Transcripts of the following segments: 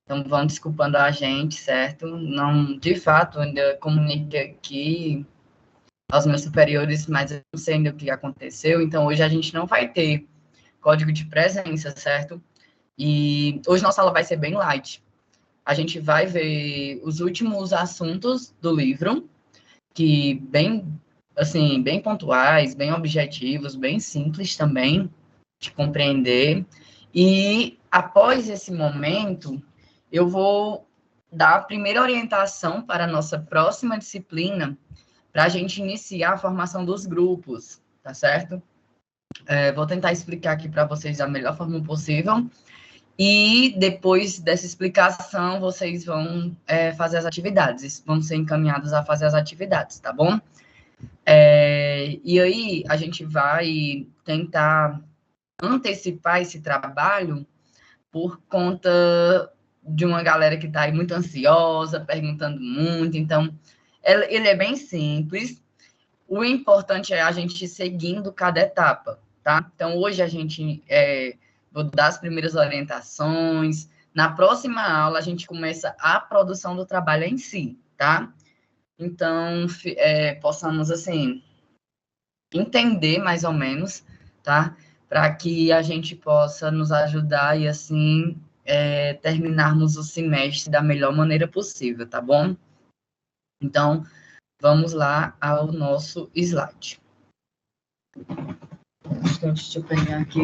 Então, vão desculpando a gente, certo? Não, de fato, ainda comuniquei aqui aos meus superiores, mas eu não sei ainda o que aconteceu. Então, hoje a gente não vai ter código de presença, certo? E hoje nossa aula vai ser bem light. A gente vai ver os últimos assuntos do livro, que bem, assim, bem pontuais, bem objetivos, bem simples também de compreender. E após esse momento, eu vou dar a primeira orientação para a nossa próxima disciplina, para a gente iniciar a formação dos grupos, tá certo? Vou tentar explicar aqui para vocês da melhor forma possível. E depois dessa explicação, vocês vão fazer as atividades, vão ser encaminhados a fazer as atividades, tá bom? E aí, a gente vai tentar antecipar esse trabalho por conta de uma galera que está aí muito ansiosa, perguntando muito. Então, ele é bem simples. O importante é a gente ir seguindo cada etapa, tá? Então, hoje a gente vou dar as primeiras orientações. Na próxima aula, a gente começa a produção do trabalho em si, tá? Então, possamos, assim, entender mais ou menos, tá? Para que a gente possa nos ajudar e, assim, terminarmos o semestre da melhor maneira possível, tá bom? Então, vamos lá ao nosso slide. Deixa eu pegar aqui.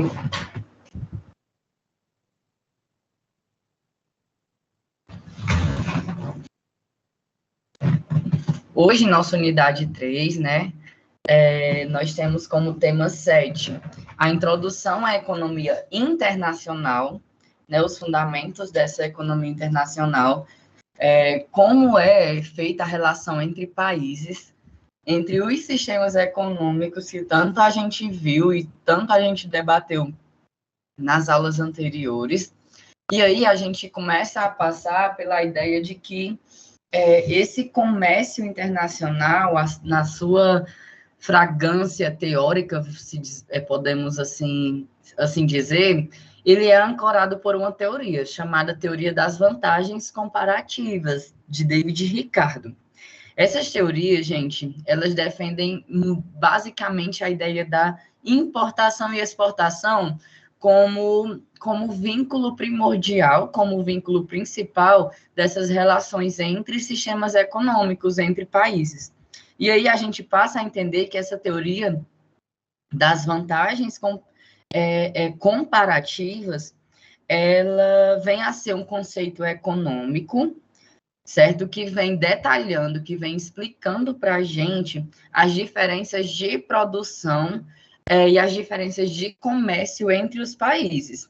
Hoje, nossa unidade 3, né? Nós temos como tema 7 a introdução à economia internacional, né, os fundamentos dessa economia internacional, como é feita a relação entre países, entre os sistemas econômicos que tanto a gente viu e tanto a gente debateu nas aulas anteriores. E aí a gente começa a passar pela ideia de que esse comércio internacional, na sua fragrância teórica, podemos assim dizer, ele é ancorado por uma teoria chamada teoria das vantagens comparativas, de David Ricardo. Essas teorias, gente, elas defendem basicamente a ideia da importação e exportação como vínculo primordial, como vínculo principal dessas relações entre sistemas econômicos, entre países. E aí a gente passa a entender que essa teoria das vantagens comparativas, ela vem a ser um conceito econômico, certo? Que vem detalhando, que vem explicando para a gente as diferenças de produção e as diferenças de comércio entre os países.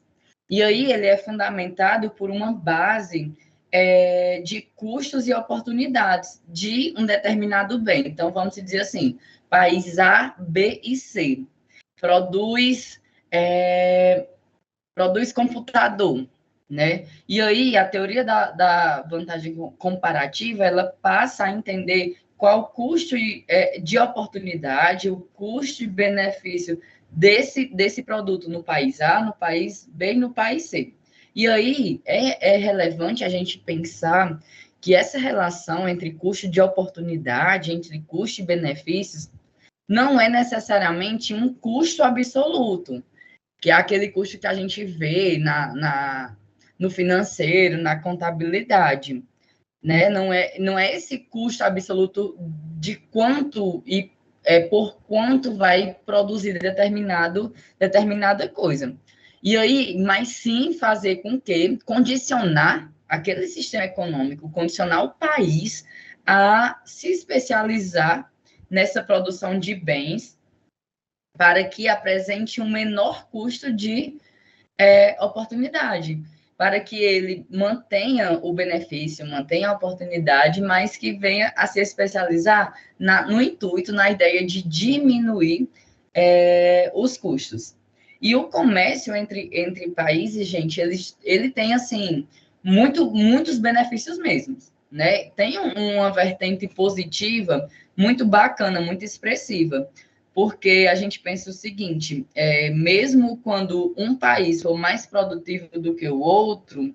E aí ele é fundamentado por uma base de custos e oportunidades de um determinado bem. Então, vamos dizer assim, país A, B e C produz computador, né? E aí, a teoria da vantagem comparativa, ela passa a entender qual o custo de oportunidade, o custo de benefício desse produto no país A, no país B e no país C. E aí, é relevante a gente pensar que essa relação entre custo de oportunidade, entre custo e benefícios, não é necessariamente um custo absoluto, que é aquele custo que a gente vê no financeiro, na contabilidade, né? Não é esse custo absoluto de quanto e por quanto vai produzir determinada coisa. E aí, mas sim fazer com que condicionar aquele sistema econômico, condicionar o país a se especializar nessa produção de bens para que apresente um menor custo de oportunidade, para que ele mantenha o benefício, mantenha a oportunidade, mas que venha a se especializar no intuito, na ideia de diminuir os custos. E o comércio entre países, gente, ele tem, assim, muitos benefícios mesmos, né? Tem uma vertente positiva muito bacana, muito expressiva, porque a gente pensa o seguinte, mesmo quando um país for mais produtivo do que o outro,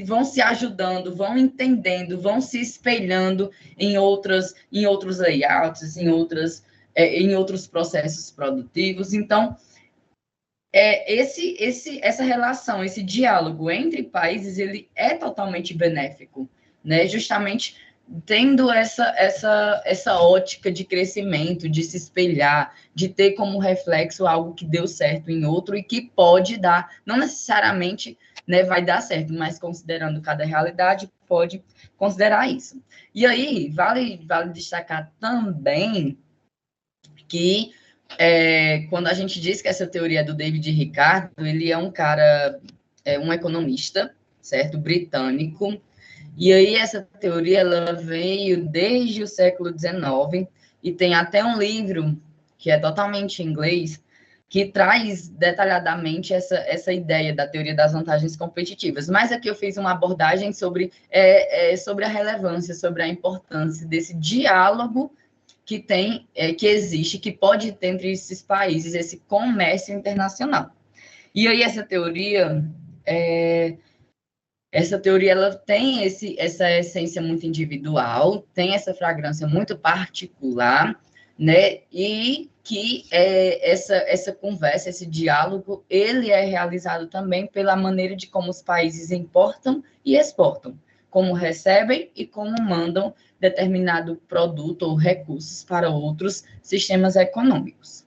vão se ajudando, vão entendendo, vão se espelhando em outros layouts, em outros processos produtivos. Então, essa relação, esse diálogo entre países, ele é totalmente benéfico, né? Justamente tendo essa ótica de crescimento, de se espelhar, de ter como reflexo algo que deu certo em outro e que pode dar, não necessariamente, né, vai dar certo, mas considerando cada realidade, pode considerar isso. E aí, vale destacar também que quando a gente diz que essa teoria é do David Ricardo, ele é um cara, um economista, certo? Britânico. E aí essa teoria ela veio desde o século XIX e tem até um livro que é totalmente em inglês que traz detalhadamente essa ideia da teoria das vantagens competitivas. Mas aqui eu fiz uma abordagem sobre a relevância, sobre a importância desse diálogo que existe, que pode ter entre esses países, esse comércio internacional. E aí essa teoria ela tem essa essência muito individual, tem essa fragrância muito particular, né? E que essa conversa, esse diálogo, ele é realizado também pela maneira de como os países importam e exportam, como recebem e como mandam determinado produto ou recursos para outros sistemas econômicos.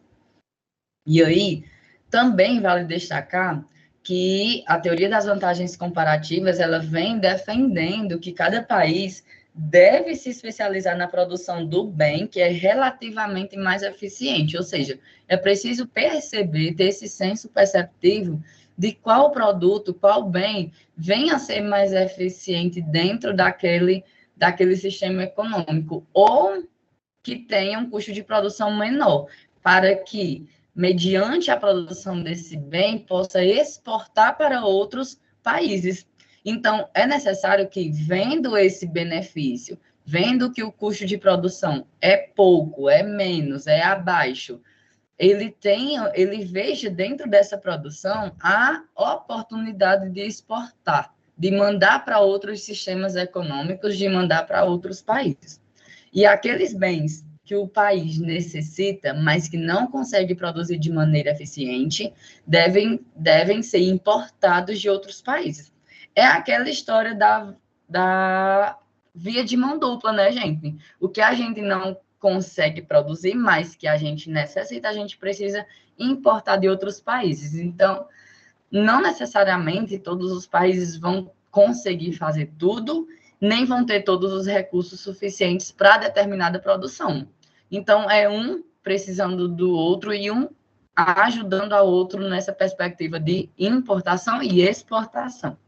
E aí, também vale destacar que a teoria das vantagens comparativas, ela vem defendendo que cada país deve se especializar na produção do bem que é relativamente mais eficiente, ou seja, é preciso perceber, ter esse senso perceptivo de qual produto, qual bem venha a ser mais eficiente dentro daquele sistema econômico, ou que tenha um custo de produção menor, para que mediante a produção desse bem, possa exportar para outros países. Então, é necessário que, vendo esse benefício, vendo que o custo de produção é pouco, é menos, é abaixo, ele veja dentro dessa produção a oportunidade de exportar, de mandar para outros sistemas econômicos, de mandar para outros países. E aqueles bens que o país necessita, mas que não consegue produzir de maneira eficiente, devem ser importados de outros países. É aquela história da via de mão dupla, né, gente? O que a gente não consegue produzir, mas que a gente necessita, a gente precisa importar de outros países. Então, não necessariamente todos os países vão conseguir fazer tudo, nem vão ter todos os recursos suficientes para determinada produção. Então, é um precisando do outro e um ajudando ao outro nessa perspectiva de importação e exportação.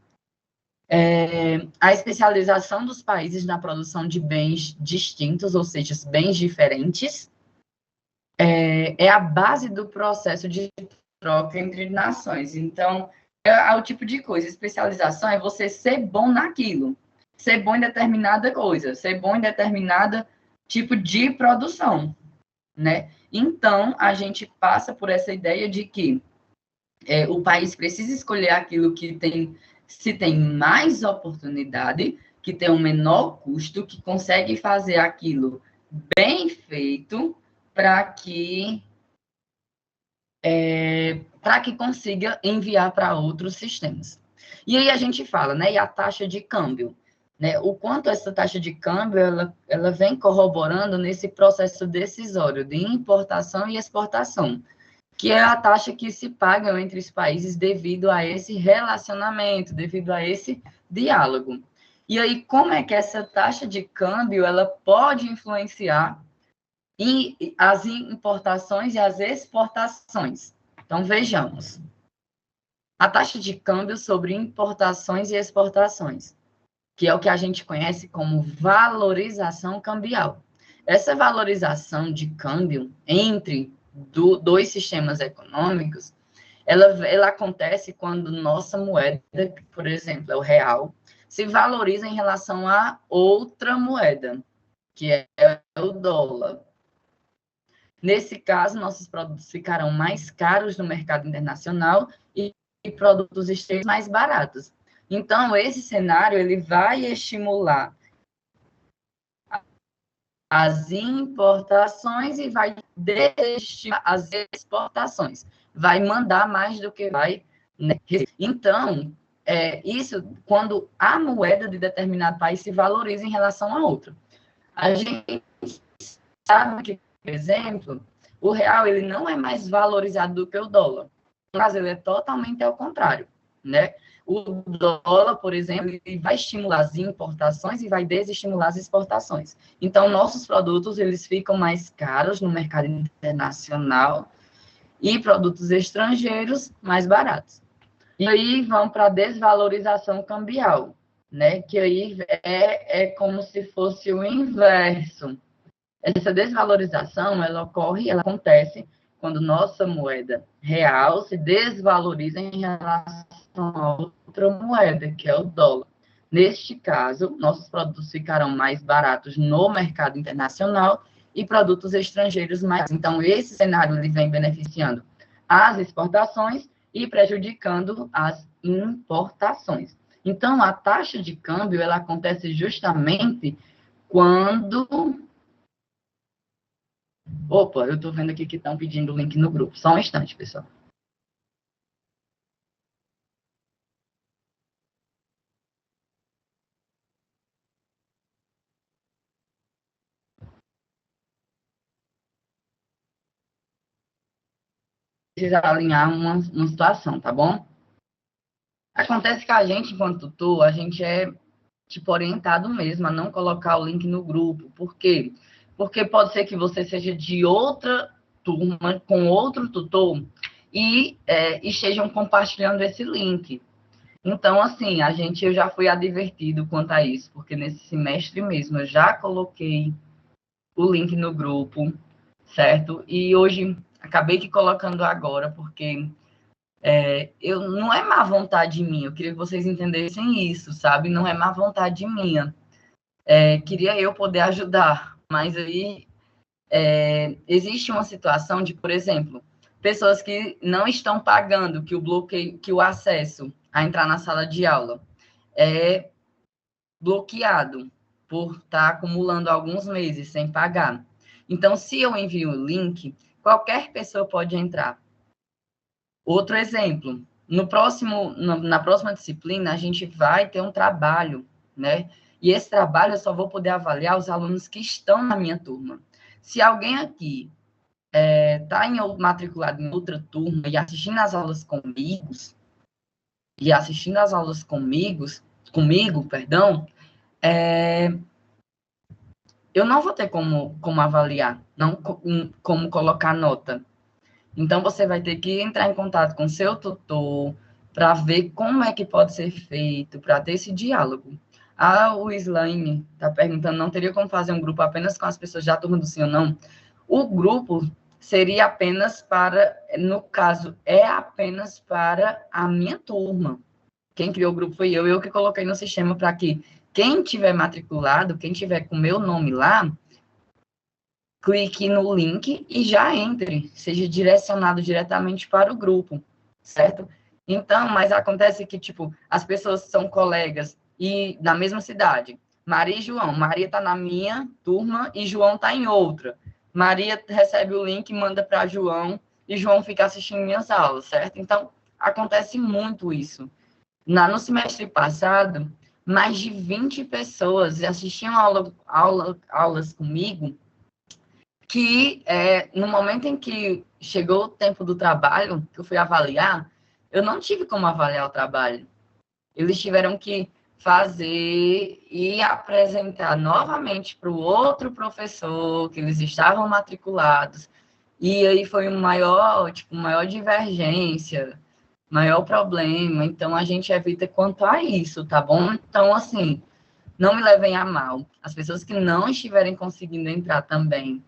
A especialização dos países na produção de bens distintos, ou seja, bens diferentes, é a base do processo de troca entre nações. Então, é o tipo de coisa. Especialização é você ser bom naquilo, ser bom em determinada coisa, ser bom em determinado tipo de produção, né? Então, a gente passa por essa ideia de que o país precisa escolher aquilo que se tem mais oportunidade, que tem um menor custo, que consegue fazer aquilo bem feito para que consiga enviar para outros sistemas. E aí a gente fala, né? E a taxa de câmbio, né? O quanto essa taxa de câmbio ela vem corroborando nesse processo decisório de importação e exportação, que é a taxa que se paga entre os países devido a esse relacionamento, devido a esse diálogo. E aí, como é que essa taxa de câmbio ela pode influenciar as importações e as exportações? Então, vejamos. A taxa de câmbio sobre importações e exportações, que é o que a gente conhece como valorização cambial. Essa valorização de câmbio entre dois sistemas econômicos, ela acontece quando nossa moeda, por exemplo, é o real, se valoriza em relação a outra moeda, que é o dólar. Nesse caso, nossos produtos ficarão mais caros no mercado internacional e produtos externos mais baratos. Então, esse cenário ele vai estimular as importações e vai desestimular as exportações. Vai mandar mais do que vai, né? Então, isso quando a moeda de determinado país se valoriza em relação a outra. A gente sabe que, por exemplo, o real ele não é mais valorizado do que o dólar. No Brasil, ele é totalmente ao contrário, né? O dólar, por exemplo, ele vai estimular as importações e vai desestimular as exportações. Então, nossos produtos, eles ficam mais caros no mercado internacional e produtos estrangeiros mais baratos. E aí vão para a desvalorização cambial, né? Que aí é como se fosse o inverso. Essa desvalorização, ela acontece quando nossa moeda real se desvaloriza em relação a outra moeda, que é o dólar. Neste caso, nossos produtos ficarão mais baratos no mercado internacional e produtos estrangeiros mais. Então, esse cenário ele vem beneficiando as exportações e prejudicando as importações. Então, a taxa de câmbio ela acontece justamente quando... Opa, eu estou vendo aqui que estão pedindo o link no grupo. Só um instante, pessoal. Precisa alinhar uma situação, tá bom? Acontece que a gente, enquanto tutor, a gente é tipo orientado mesmo a não colocar o link no grupo. Por quê? Porque pode ser que você seja de outra turma, com outro tutor, e estejam compartilhando esse link. Então, assim, eu já fui advertido quanto a isso, porque nesse semestre mesmo eu já coloquei o link no grupo, certo? E hoje acabei que colocando agora, porque eu não é má vontade minha, eu queria que vocês entendessem isso, sabe? Não é má vontade minha. Queria eu poder ajudar, mas aí existe uma situação de, por exemplo, pessoas que não estão pagando, que o bloqueio, que o acesso a entrar na sala de aula é bloqueado por estar acumulando alguns meses sem pagar. Então, se eu envio o link, qualquer pessoa pode entrar. Outro exemplo, na próxima disciplina, a gente vai ter um trabalho, né? E esse trabalho eu só vou poder avaliar os alunos que estão na minha turma. Se alguém aqui está matriculado em outra turma e assistindo às aulas comigo, perdão, eu não vou ter como avaliar, não como colocar nota. Então, você vai ter que entrar em contato com seu tutor para ver como é que pode ser feito, para ter esse diálogo. O Slaine está perguntando, não teria como fazer um grupo apenas com as pessoas da turma do sim ou não? O grupo seria apenas para, no caso, apenas para a minha turma. Quem criou o grupo foi eu que coloquei no sistema para que quem tiver matriculado, quem tiver com meu nome lá, clique no link e já entre, seja direcionado diretamente para o grupo, certo? Então, mas acontece que, tipo, as pessoas são colegas e na mesma cidade. Maria e João. Maria está na minha turma e João está em outra. Maria recebe o link, manda para João e João fica assistindo minhas aulas, certo? Então, acontece muito isso. No semestre passado, mais de 20 pessoas assistiam aulas comigo que no momento em que chegou o tempo do trabalho, que eu fui avaliar, eu não tive como avaliar o trabalho. Eles tiveram que fazer e apresentar novamente para o outro professor, que eles estavam matriculados, e aí foi maior divergência, maior problema. Então, a gente evita quanto a isso, tá bom? Então, assim, não me levem a mal. As pessoas que não estiverem conseguindo entrar também,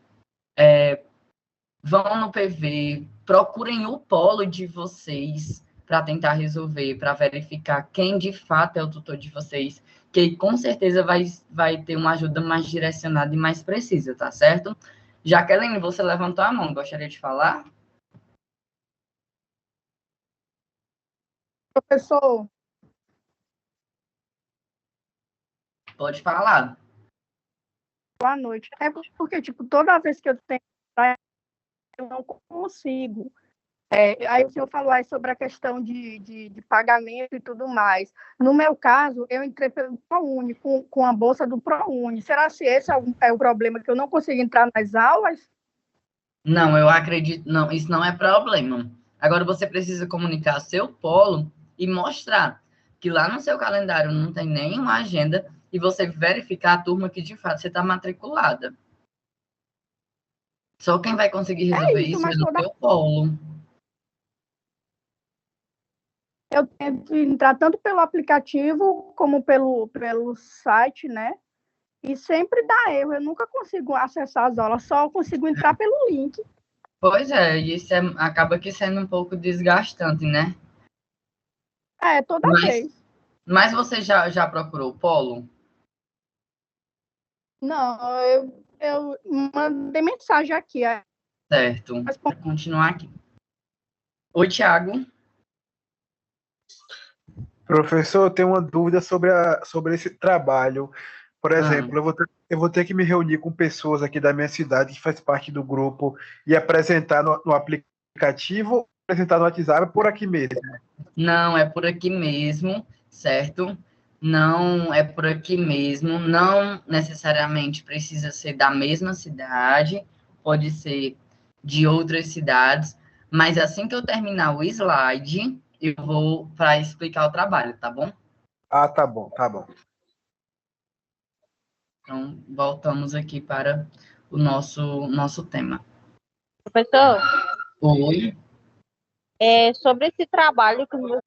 vão no PV, procurem o polo de vocês para tentar resolver, para verificar quem de fato é o tutor de vocês, que com certeza vai ter uma ajuda mais direcionada e mais precisa, tá certo? Jaqueline, você levantou a mão, gostaria de falar? Professor, Pode falar. boa noite. É porque, tipo, toda vez que eu tenho, eu não consigo. Aí o senhor falou aí sobre a questão de pagamento e tudo mais. No meu caso, eu entrei pelo ProUni, com a bolsa do ProUni. Será que esse é o problema, que eu não consigo entrar nas aulas? Não, eu acredito, não, isso não é problema. Agora você precisa comunicar seu polo e mostrar que lá no seu calendário não tem nenhuma agenda e você verificar a turma que de fato você está matriculada. Só quem vai conseguir É resolver isso, isso é mas no seu polo. eu tento entrar tanto pelo aplicativo como pelo site, né? E sempre dá erro, eu nunca consigo acessar as aulas, só consigo entrar pelo link. Pois é, isso acaba que sendo um pouco desgastante, né? Toda Mas, vez. mas você já procurou o polo? Não, eu mandei mensagem aqui. Certo. Vou continuar aqui. Oi, Thiago. Professor, eu tenho uma dúvida sobre esse trabalho. Por Ah, exemplo, eu vou ter que me reunir com pessoas aqui da minha cidade que faz parte do grupo e apresentar no aplicativo, apresentar no WhatsApp por aqui mesmo. não, é por aqui mesmo, certo? Não é por aqui mesmo. Não necessariamente precisa ser da mesma cidade, pode ser de outras cidades. Mas assim que eu terminar o slide, eu vou para explicar o trabalho, tá bom? Ah, tá bom, tá bom. Então, voltamos aqui para o nosso tema. Professor, Oi. sobre esse trabalho que você...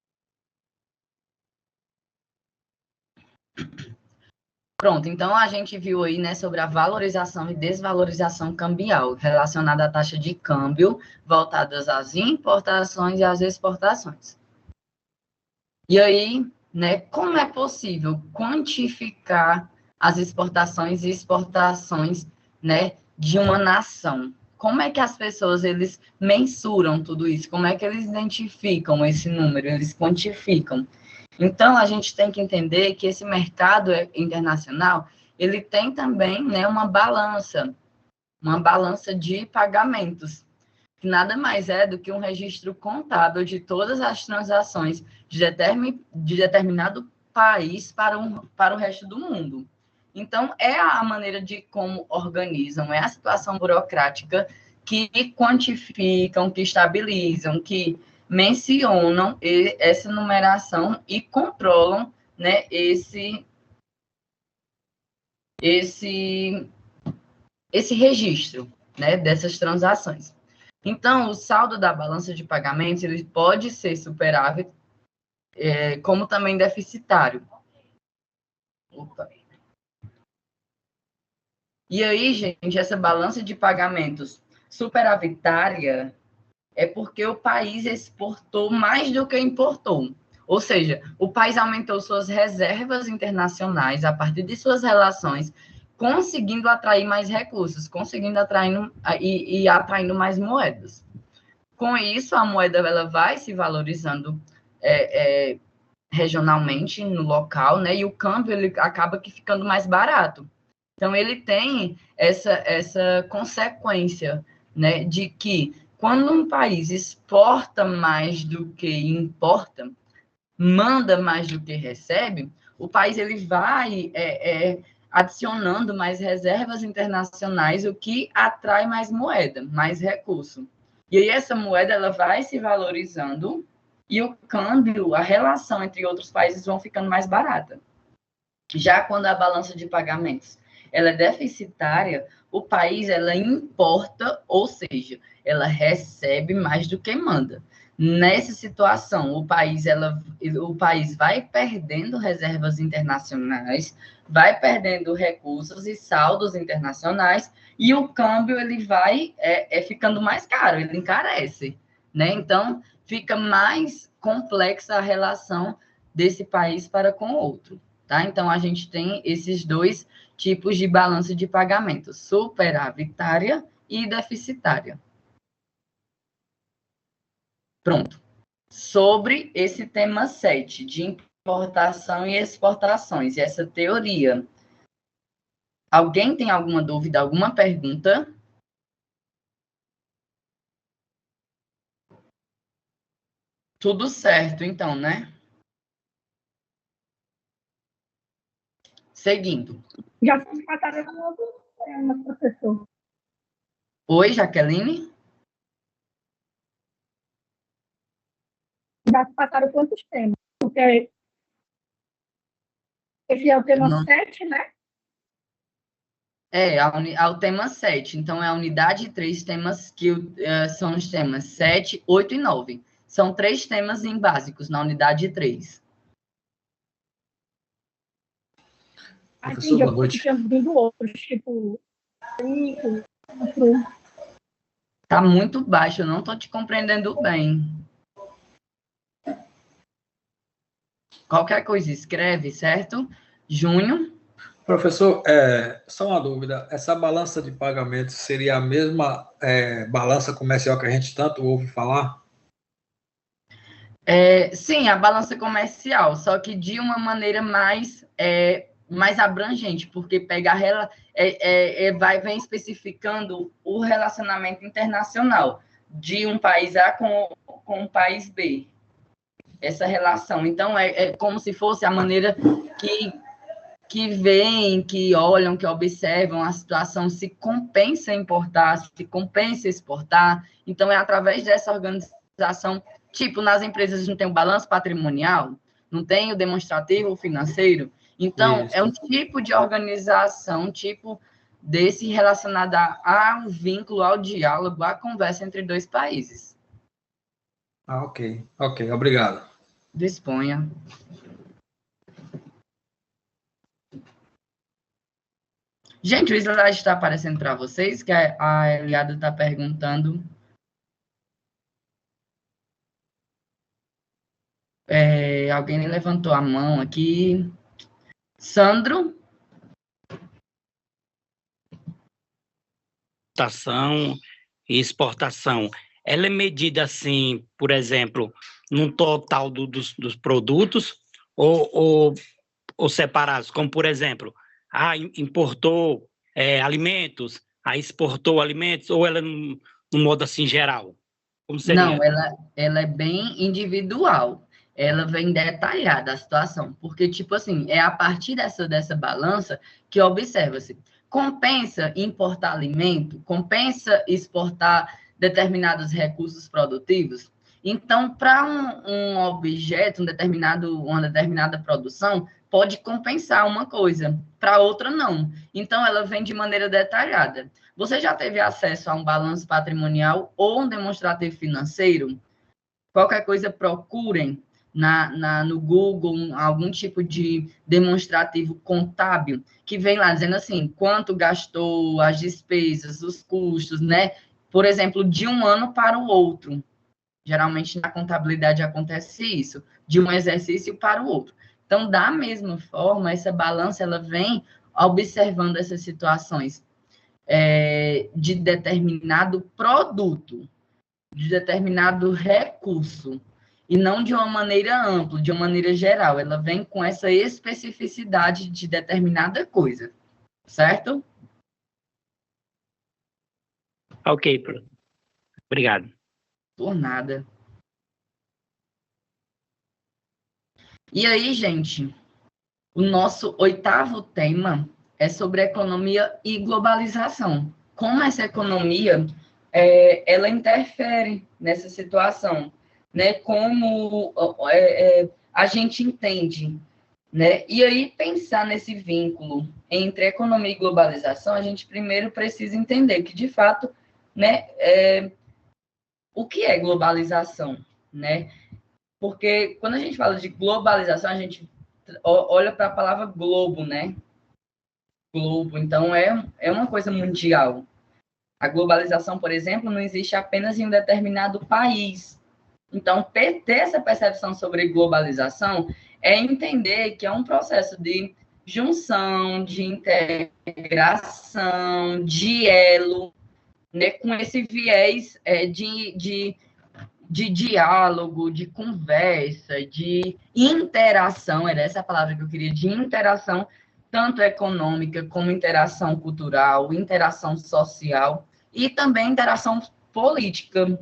Pronto, então a gente viu aí, né, sobre a valorização e desvalorização cambial relacionada à taxa de câmbio voltadas às importações e às exportações. E aí, né, como é possível quantificar as exportações e exportações, né, de uma nação? Como é que as pessoas eles mensuram tudo isso? Como é que eles identificam esse número? Eles quantificam? Então, a gente tem que entender que esse mercado internacional, ele tem também, né, uma balança de pagamentos, que nada mais é do que um registro contábil de todas as transações de determinado país para o resto do mundo. Então, é a maneira de como organizam, é a situação burocrática que quantificam, que estabilizam, que mencionam essa numeração e controlam, né, esse registro, né, dessas transações. Então, o saldo da balança de pagamentos ele pode ser superável, como também deficitário. Opa. E aí, gente, essa balança de pagamentos superavitária é porque o país exportou mais do que importou. Ou seja, o país aumentou suas reservas internacionais a partir de suas relações, conseguindo atrair mais recursos, conseguindo atraindo mais moedas. Com isso, a moeda ela vai se valorizando regionalmente no local, né? E o câmbio ele acaba que ficando mais barato. Então ele tem essa consequência, né, de que quando um país exporta mais do que importa, manda mais do que recebe, o país ele vai adicionando mais reservas internacionais, o que atrai mais moeda, mais recurso. E aí essa moeda ela vai se valorizando e o câmbio, a relação entre outros países vão ficando mais barata. Já quando a balança de pagamentos ela é deficitária, o país ela importa, ou seja, ela recebe mais do que manda. Nessa situação, o país vai perdendo reservas internacionais, vai perdendo recursos e saldos internacionais, e o câmbio ele vai ficando mais caro, ele encarece, né? Então, fica mais complexa a relação desse país para com o outro. Tá? Então, a gente tem esses dois tipos de balança de pagamento, superavitária e deficitária. Pronto. Sobre esse tema 7, de importação e exportações, e essa teoria. Alguém tem alguma dúvida, alguma pergunta? Tudo certo, então, né? Seguindo. Já fiz batalha com outros temas, professor. Oi, Jaqueline? Já passaram quantos temas? Porque esse é o tema Não. 7, né? O tema 7. Então, é a unidade 3, temas que são os temas 7, 8 e 9. São 3 temas em básicos na unidade 3. Professor, boa noite. Tinha vindo outros, tipo 5, 4. Tá muito baixo, eu não estou te compreendendo bem. Qualquer coisa, escreve, certo? Junho. Professor, só uma dúvida. Essa balança de pagamentos seria a mesma balança comercial que a gente tanto ouve falar? Sim, a balança comercial, só que de uma maneira mais abrangente, porque vem especificando o relacionamento internacional de um país A com um país B. Essa relação. Então, é como se fosse a maneira que veem, que olham, que observam a situação, se compensa importar, se compensa exportar. Então, é através dessa organização, tipo, nas empresas não tem o balanço patrimonial, não tem o demonstrativo financeiro. Então, Isso. é um tipo de organização, um tipo desse relacionado ao vínculo, ao diálogo, à conversa entre dois países. Ok, obrigado. Disponha. Gente, o slide está aparecendo para vocês, que a Eliada está perguntando. Alguém levantou a mão aqui. Sandro? Importação e exportação. Ela é medida assim, por exemplo, no total dos produtos ou separados? Como, por exemplo, importou alimentos, exportou alimentos, ou ela no modo assim geral? Como seria? Não, ela é bem individual. Ela vem detalhada a situação, porque, tipo assim, é a partir dessa balança que observa-se. Compensa importar alimento? Compensa exportar determinados recursos produtivos? Então, para um objeto, uma determinada produção, pode compensar uma coisa, para outra não. Então, ela vem de maneira detalhada. Você já teve acesso a um balanço patrimonial ou um demonstrativo financeiro? Qualquer coisa, procurem no Google algum tipo de demonstrativo contábil que vem lá dizendo assim, quanto gastou, as despesas, os custos, né? Por exemplo, de um ano para o outro. Geralmente, na contabilidade acontece isso, de um exercício para o outro. Então, da mesma forma, essa balança, ela vem observando essas situações de determinado produto, de determinado recurso, e não de uma maneira ampla, de uma maneira geral. Ela vem com essa especificidade de determinada coisa, certo? Ok, obrigado. Por nada. E aí, gente, o nosso 8º tema é sobre economia e globalização. Como essa economia ela interfere nessa situação, né? Como a gente entende, né? E aí, pensar nesse vínculo entre economia e globalização, a gente primeiro precisa entender que, de fato, né, o que é globalização, né? Porque quando a gente fala de globalização, a gente olha para a palavra globo, né? Globo, então é uma coisa mundial. A globalização, por exemplo, não existe apenas em um determinado país. Então, ter essa percepção sobre globalização é entender que é um processo de junção, de integração, de elo, né, com esse viés de diálogo, de conversa, de interação, era essa a palavra que eu queria, de interação, tanto econômica como interação cultural, interação social e também interação política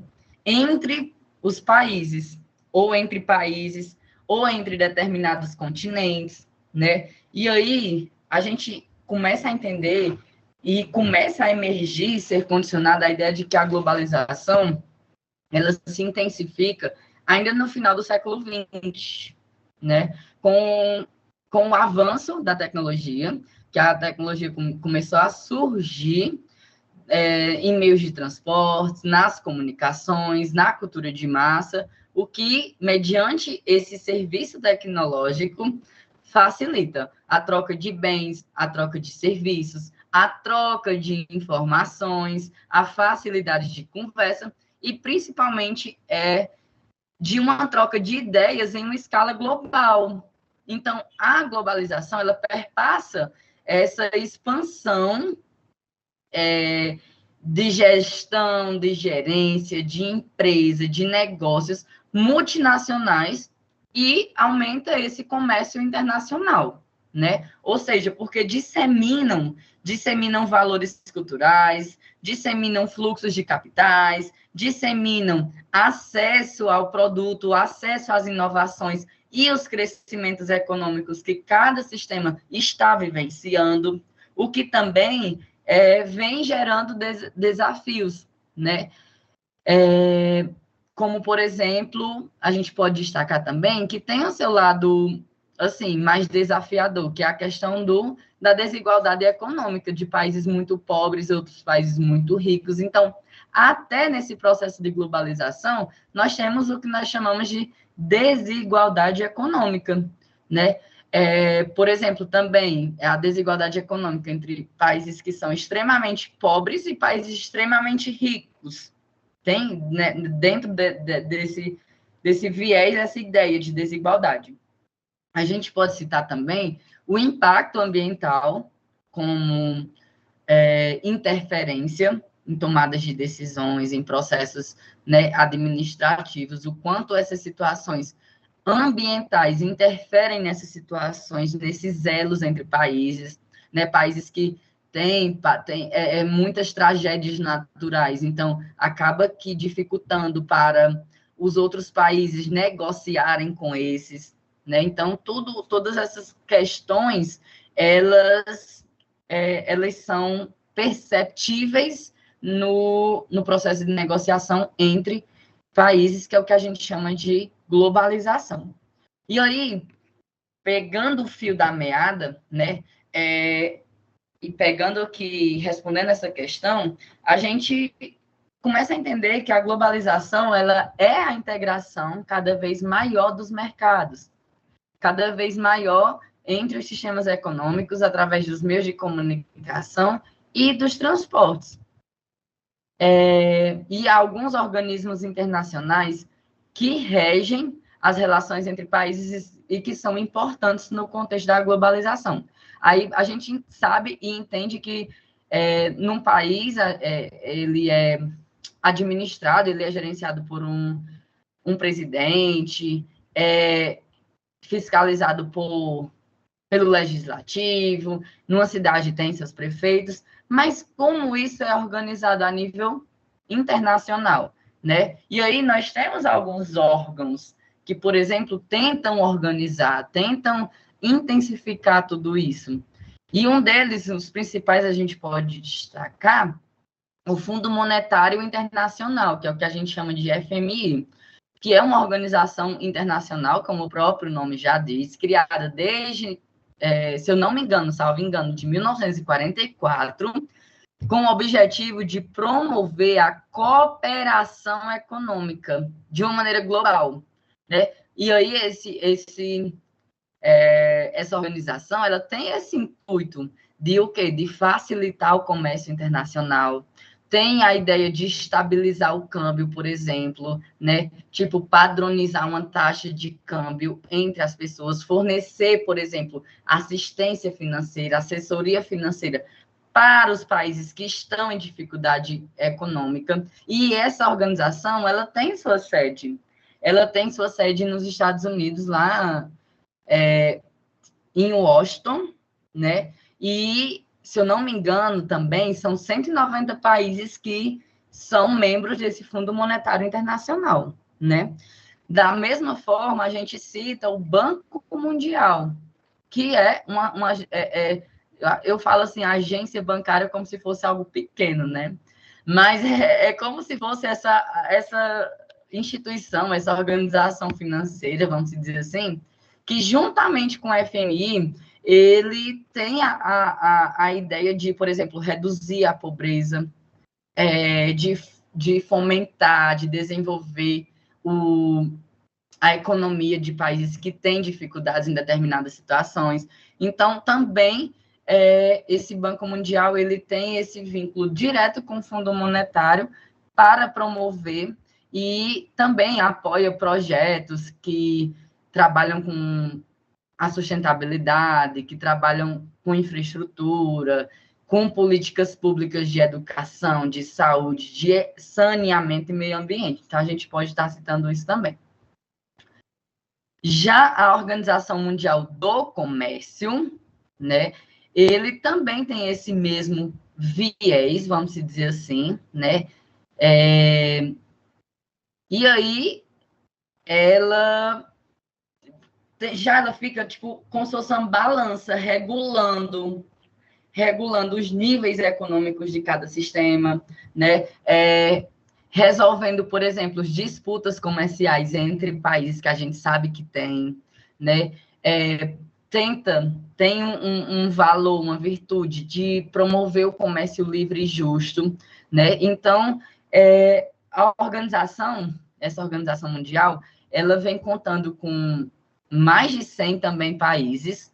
entre os países, ou entre determinados continentes, né? E aí a gente começa a entender e começa a emergir, ser condicionada à ideia de que a globalização ela se intensifica ainda no final do século XX, né? Com o avanço da tecnologia, que a tecnologia começou a surgir em meios de transporte, nas comunicações, na cultura de massa, o que, mediante esse serviço tecnológico, facilita a troca de bens, a troca de serviços, a troca de informações, a facilidade de conversa e, principalmente, de uma troca de ideias em uma escala global. Então, a globalização, ela perpassa essa expansão de gestão, de gerência, de empresa, de negócios multinacionais e aumenta esse comércio internacional, né? Ou seja, porque disseminam valores culturais, disseminam fluxos de capitais, disseminam acesso ao produto, acesso às inovações e os crescimentos econômicos que cada sistema está vivenciando, o que também vem gerando desafios, né? Como, por exemplo, a gente pode destacar também que tem o seu lado, assim, mais desafiador, que é a questão da desigualdade econômica de países muito pobres e outros países muito ricos. Então, até nesse processo de globalização, nós temos o que nós chamamos de desigualdade econômica, né? Por exemplo, também a desigualdade econômica entre países que são extremamente pobres e países extremamente ricos. Tem, né, dentro desse viés, essa ideia de desigualdade. A gente pode citar também o impacto ambiental como interferência em tomadas de decisões, em processos, né, administrativos, o quanto essas situações ambientais interferem nessas situações, nesses elos entre países, né, países que têm muitas tragédias naturais, então acaba que dificultando para os outros países negociarem com esses, né? Então todas essas questões elas são perceptíveis no processo de negociação entre países, que é o que a gente chama de globalização. E aí, pegando o fio da meada, né, e pegando aqui, respondendo essa questão, a gente começa a entender que a globalização ela é a integração cada vez maior dos mercados, cada vez maior entre os sistemas econômicos, através dos meios de comunicação e dos transportes. E alguns organismos internacionais que regem as relações entre países e que são importantes no contexto da globalização. Aí a gente sabe e entende que num país ele é administrado, ele é gerenciado por um presidente, fiscalizado pelo legislativo, numa cidade tem seus prefeitos, mas como isso é organizado a nível internacional, né? E aí nós temos alguns órgãos que, por exemplo, tentam organizar, tentam intensificar tudo isso. E um deles, os principais, a gente pode destacar o Fundo Monetário Internacional, que é o que a gente chama de FMI, que é uma organização internacional, como o próprio nome já diz, criada desde, se eu não me engano, salvo engano, de 1944, com o objetivo de promover a cooperação econômica de uma maneira global, né? E aí essa organização ela tem esse intuito de o quê? De facilitar o comércio internacional. Tem a ideia de estabilizar o câmbio, por exemplo, né? Tipo, padronizar uma taxa de câmbio entre as pessoas, fornecer, por exemplo, assistência financeira, assessoria financeira para os países que estão em dificuldade econômica. E essa organização, ela tem sua sede. Ela tem sua sede nos Estados Unidos, lá em Washington, né? E, se eu não me engano, também são 190 países que são membros desse Fundo Monetário Internacional, né? Da mesma forma, a gente cita o Banco Mundial, que é eu falo assim, a agência bancária como se fosse algo pequeno, né? Mas é como se fosse essa instituição, essa organização financeira, vamos dizer assim, que juntamente com o FMI, ele tem a ideia de, por exemplo, reduzir a pobreza, de fomentar, de desenvolver a economia de países que têm dificuldades em determinadas situações. Então, também, esse Banco Mundial ele tem esse vínculo direto com o Fundo Monetário para promover e também apoia projetos que trabalham com a sustentabilidade, que trabalham com infraestrutura, com políticas públicas de educação, de saúde, de saneamento e meio ambiente. Então, a gente pode estar citando isso também. Já a Organização Mundial do Comércio, né, ele também tem esse mesmo viés, vamos dizer assim, né? E aí, ela fica, tipo, como se fosse uma balança, regulando os níveis econômicos de cada sistema, né? Resolvendo, por exemplo, disputas comerciais entre países que a gente sabe que tem, né? Tem um valor, uma virtude de promover o comércio livre e justo, né? Então, essa organização mundial, ela vem contando com mais de 100 também países,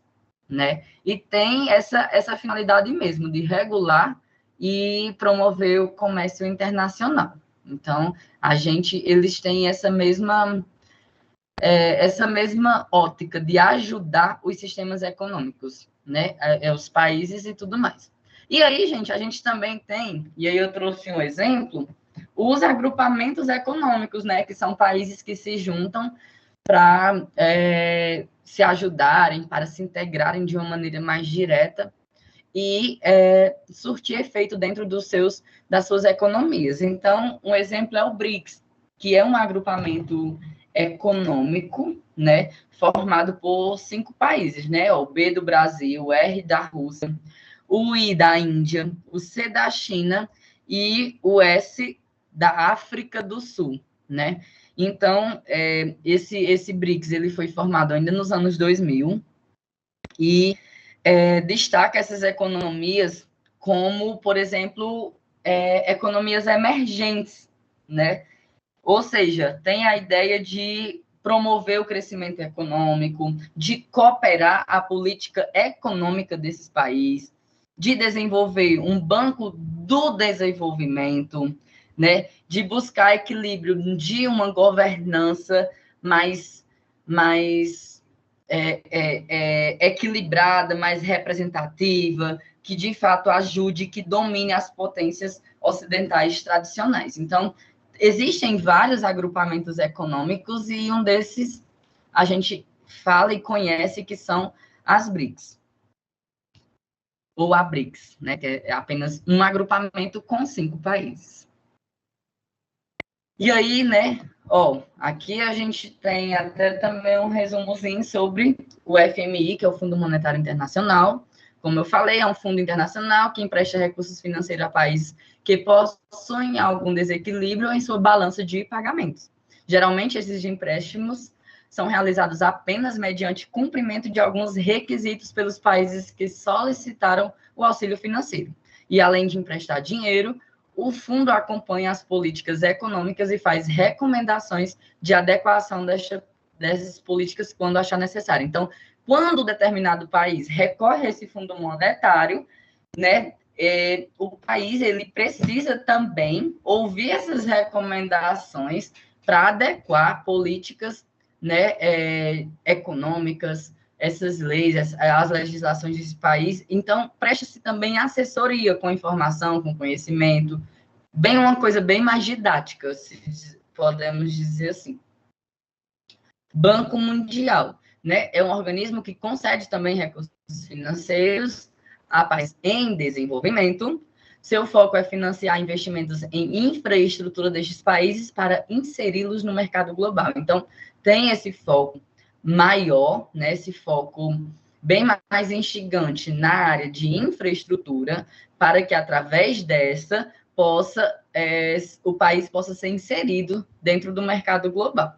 né? E tem essa finalidade mesmo, de regular e promover o comércio internacional. Então, eles têm essa mesma ótica de ajudar os sistemas econômicos, né? Os países e tudo mais. E aí, gente, a gente também tem, e aí eu trouxe um exemplo, os agrupamentos econômicos, né? Que são países que se juntam para se ajudarem, para se integrarem de uma maneira mais direta e surtir efeito dentro das suas economias. Então, um exemplo é o BRICS, que é um agrupamento econômico, né, formado por 5 países, né, o B do Brasil, o R da Rússia, o I da Índia, o C da China e o S da África do Sul, né? Então, esse BRICS ele foi formado ainda nos anos 2000 e destaca essas economias como, por exemplo, economias emergentes, né? Ou seja, tem a ideia de promover o crescimento econômico, de cooperar a política econômica desses países, de desenvolver um banco do desenvolvimento, né? De buscar equilíbrio de uma governança mais equilibrada, mais representativa, que de fato ajude, que domine as potências ocidentais tradicionais. Então, existem vários agrupamentos econômicos e um desses a gente fala e conhece que são as BRICS. Ou a BRICS, né, que é apenas um agrupamento com 5 países. E aí, né, aqui a gente tem até também um resumozinho sobre o FMI, que é o Fundo Monetário Internacional. Como eu falei, é um fundo internacional que empresta recursos financeiros a países que possuem algum desequilíbrio em sua balança de pagamentos. Geralmente, esses empréstimos são realizados apenas mediante cumprimento de alguns requisitos pelos países que solicitaram o auxílio financeiro. E, além de emprestar dinheiro, o fundo acompanha as políticas econômicas e faz recomendações de adequação dessas políticas quando achar necessário. Então, quando determinado país recorre a esse fundo monetário, né, o país ele precisa também ouvir essas recomendações para adequar políticas, né, econômicas, essas leis, as legislações desse país. Então, presta-se também assessoria com informação, com conhecimento, bem uma coisa bem mais didática, se podemos dizer assim. Banco Mundial, né? É um organismo que concede também recursos financeiros a países em desenvolvimento. Seu foco é financiar investimentos em infraestrutura destes países para inseri-los no mercado global. Então, tem esse foco maior, né? Esse foco bem mais instigante na área de infraestrutura, para que através dessa o país possa ser inserido dentro do mercado global.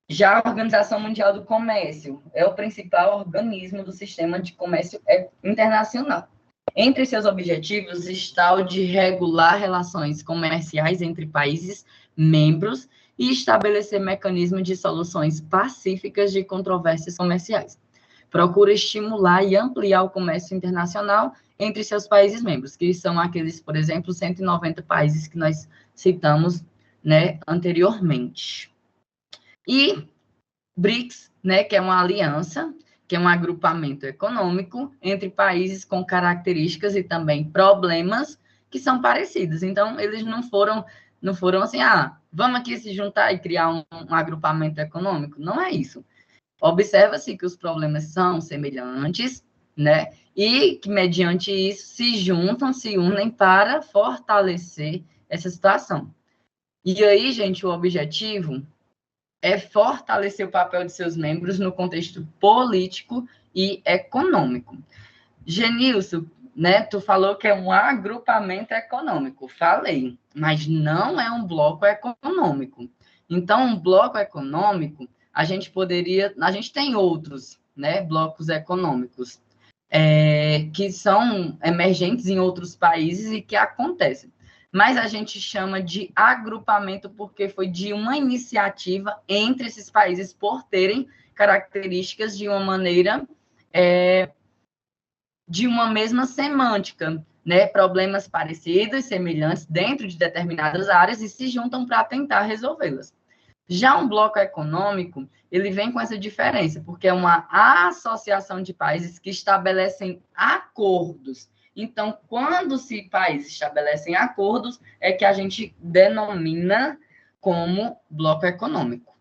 Já a Organização Mundial do Comércio é o principal organismo do sistema de comércio internacional. Entre seus objetivos está o de regular relações comerciais entre países membros e estabelecer mecanismos de soluções pacíficas de controvérsias comerciais. Procura estimular e ampliar o comércio internacional entre seus países membros, que são aqueles, por exemplo, 190 países que nós citamos, né, anteriormente. E BRICS, né, que é uma aliança, que é um agrupamento econômico entre países com características e também problemas que são parecidos. Então, eles não foram assim, vamos aqui se juntar e criar um agrupamento econômico. Não é isso. Observa-se que os problemas são semelhantes, né, e que, mediante isso, se juntam, se unem para fortalecer essa situação. E aí, gente, o objetivo é fortalecer o papel de seus membros no contexto político e econômico. Genilson, né, tu falou que é um agrupamento econômico. Falei, mas não é um bloco econômico. Então, um bloco econômico, a gente tem outros, né, blocos econômicos, que são emergentes em outros países e que acontecem. Mas a gente chama de agrupamento porque foi de uma iniciativa entre esses países por terem características de uma maneira, de uma mesma semântica, né? Problemas parecidos, semelhantes dentro de determinadas áreas e se juntam para tentar resolvê-las. Já um bloco econômico, ele vem com essa diferença, porque é uma associação de países que estabelecem acordos. Então, quando se países estabelecem acordos, é que a gente denomina como bloco econômico.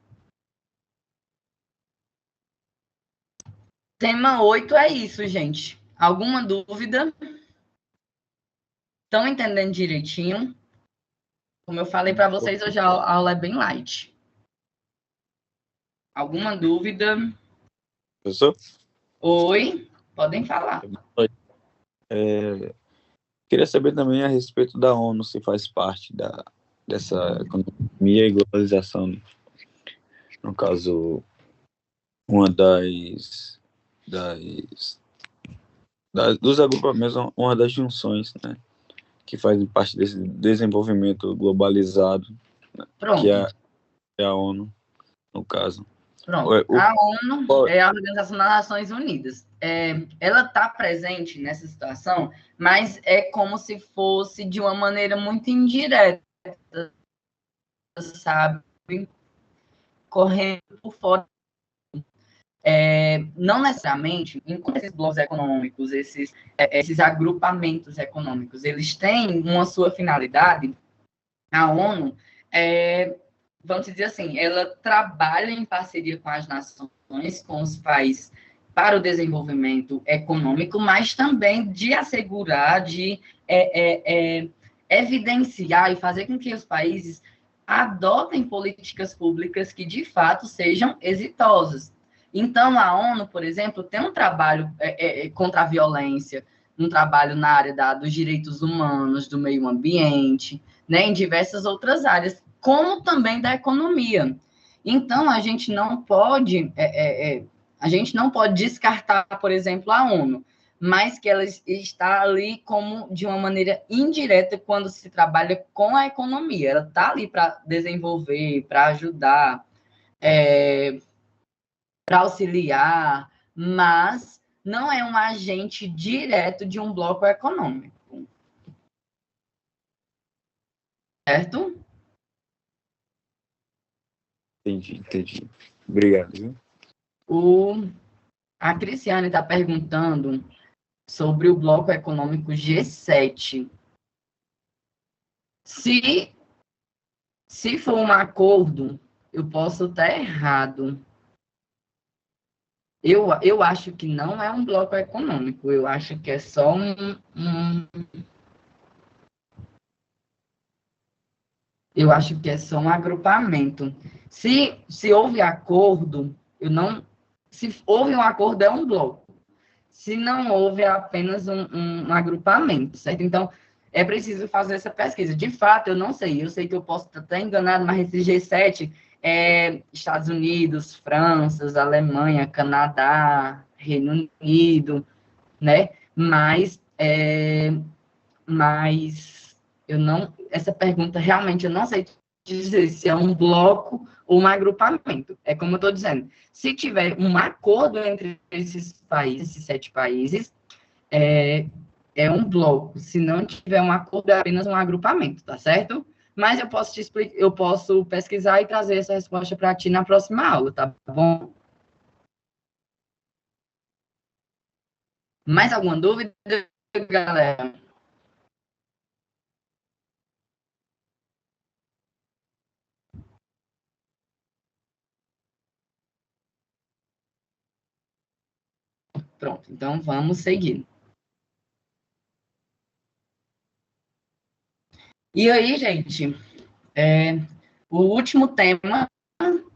Tema 8 é isso, gente. Alguma dúvida? Estão entendendo direitinho? Como eu falei para vocês, hoje a aula é bem light. Alguma dúvida? Professor? Oi, podem falar. Queria saber também a respeito da ONU, se faz parte dessa economia e globalização. No caso, uma dos agrupamentos, uma das junções, né, que fazem parte desse desenvolvimento globalizado, né, que é a ONU, no caso. Pronto. A ONU é a Organização das Nações Unidas. Ela está presente nessa situação, mas é como se fosse de uma maneira muito indireta, sabe? Correndo por fora. Não necessariamente, enquanto esses blocos econômicos, esses agrupamentos econômicos, eles têm uma sua finalidade, a ONU vamos dizer assim, ela trabalha em parceria com as nações, com os países, para o desenvolvimento econômico, mas também de assegurar, de evidenciar e fazer com que os países adotem políticas públicas que, de fato, sejam exitosas. Então, a ONU, por exemplo, tem um trabalho contra a violência, um trabalho na área dos direitos humanos, do meio ambiente, né, em diversas outras áreas, como também da economia. Então, a gente não pode descartar, por exemplo, a ONU, mas que ela está ali como de uma maneira indireta quando se trabalha com a economia. Ela está ali para desenvolver, para ajudar, para auxiliar, mas não é um agente direto de um bloco econômico. Certo? Entendi. Obrigado. Viu? A Cristiane está perguntando sobre o bloco econômico G7. Se for um acordo, eu posso estar errado. Eu acho que não é um bloco econômico, eu acho que é só eu acho que é só um agrupamento. Se houve acordo, se houve um acordo, é um bloco. Se não houve, é apenas um agrupamento, certo? Então, é preciso fazer essa pesquisa. De fato, eu não sei. Eu sei que eu posso estar até enganado, mas esse G7 é Estados Unidos, França, Alemanha, Canadá, Reino Unido, né? Mas eu não... Essa pergunta, realmente, eu não sei dizer se é um bloco ou um agrupamento. É como eu estou dizendo. Se tiver um acordo entre esses países, esses 7 países, é um bloco. Se não tiver um acordo, é apenas um agrupamento, tá certo? Mas eu posso te explicar, eu posso pesquisar e trazer essa resposta para ti na próxima aula, tá bom? Mais alguma dúvida, galera? Pronto, então vamos seguir. E aí, gente, o último tema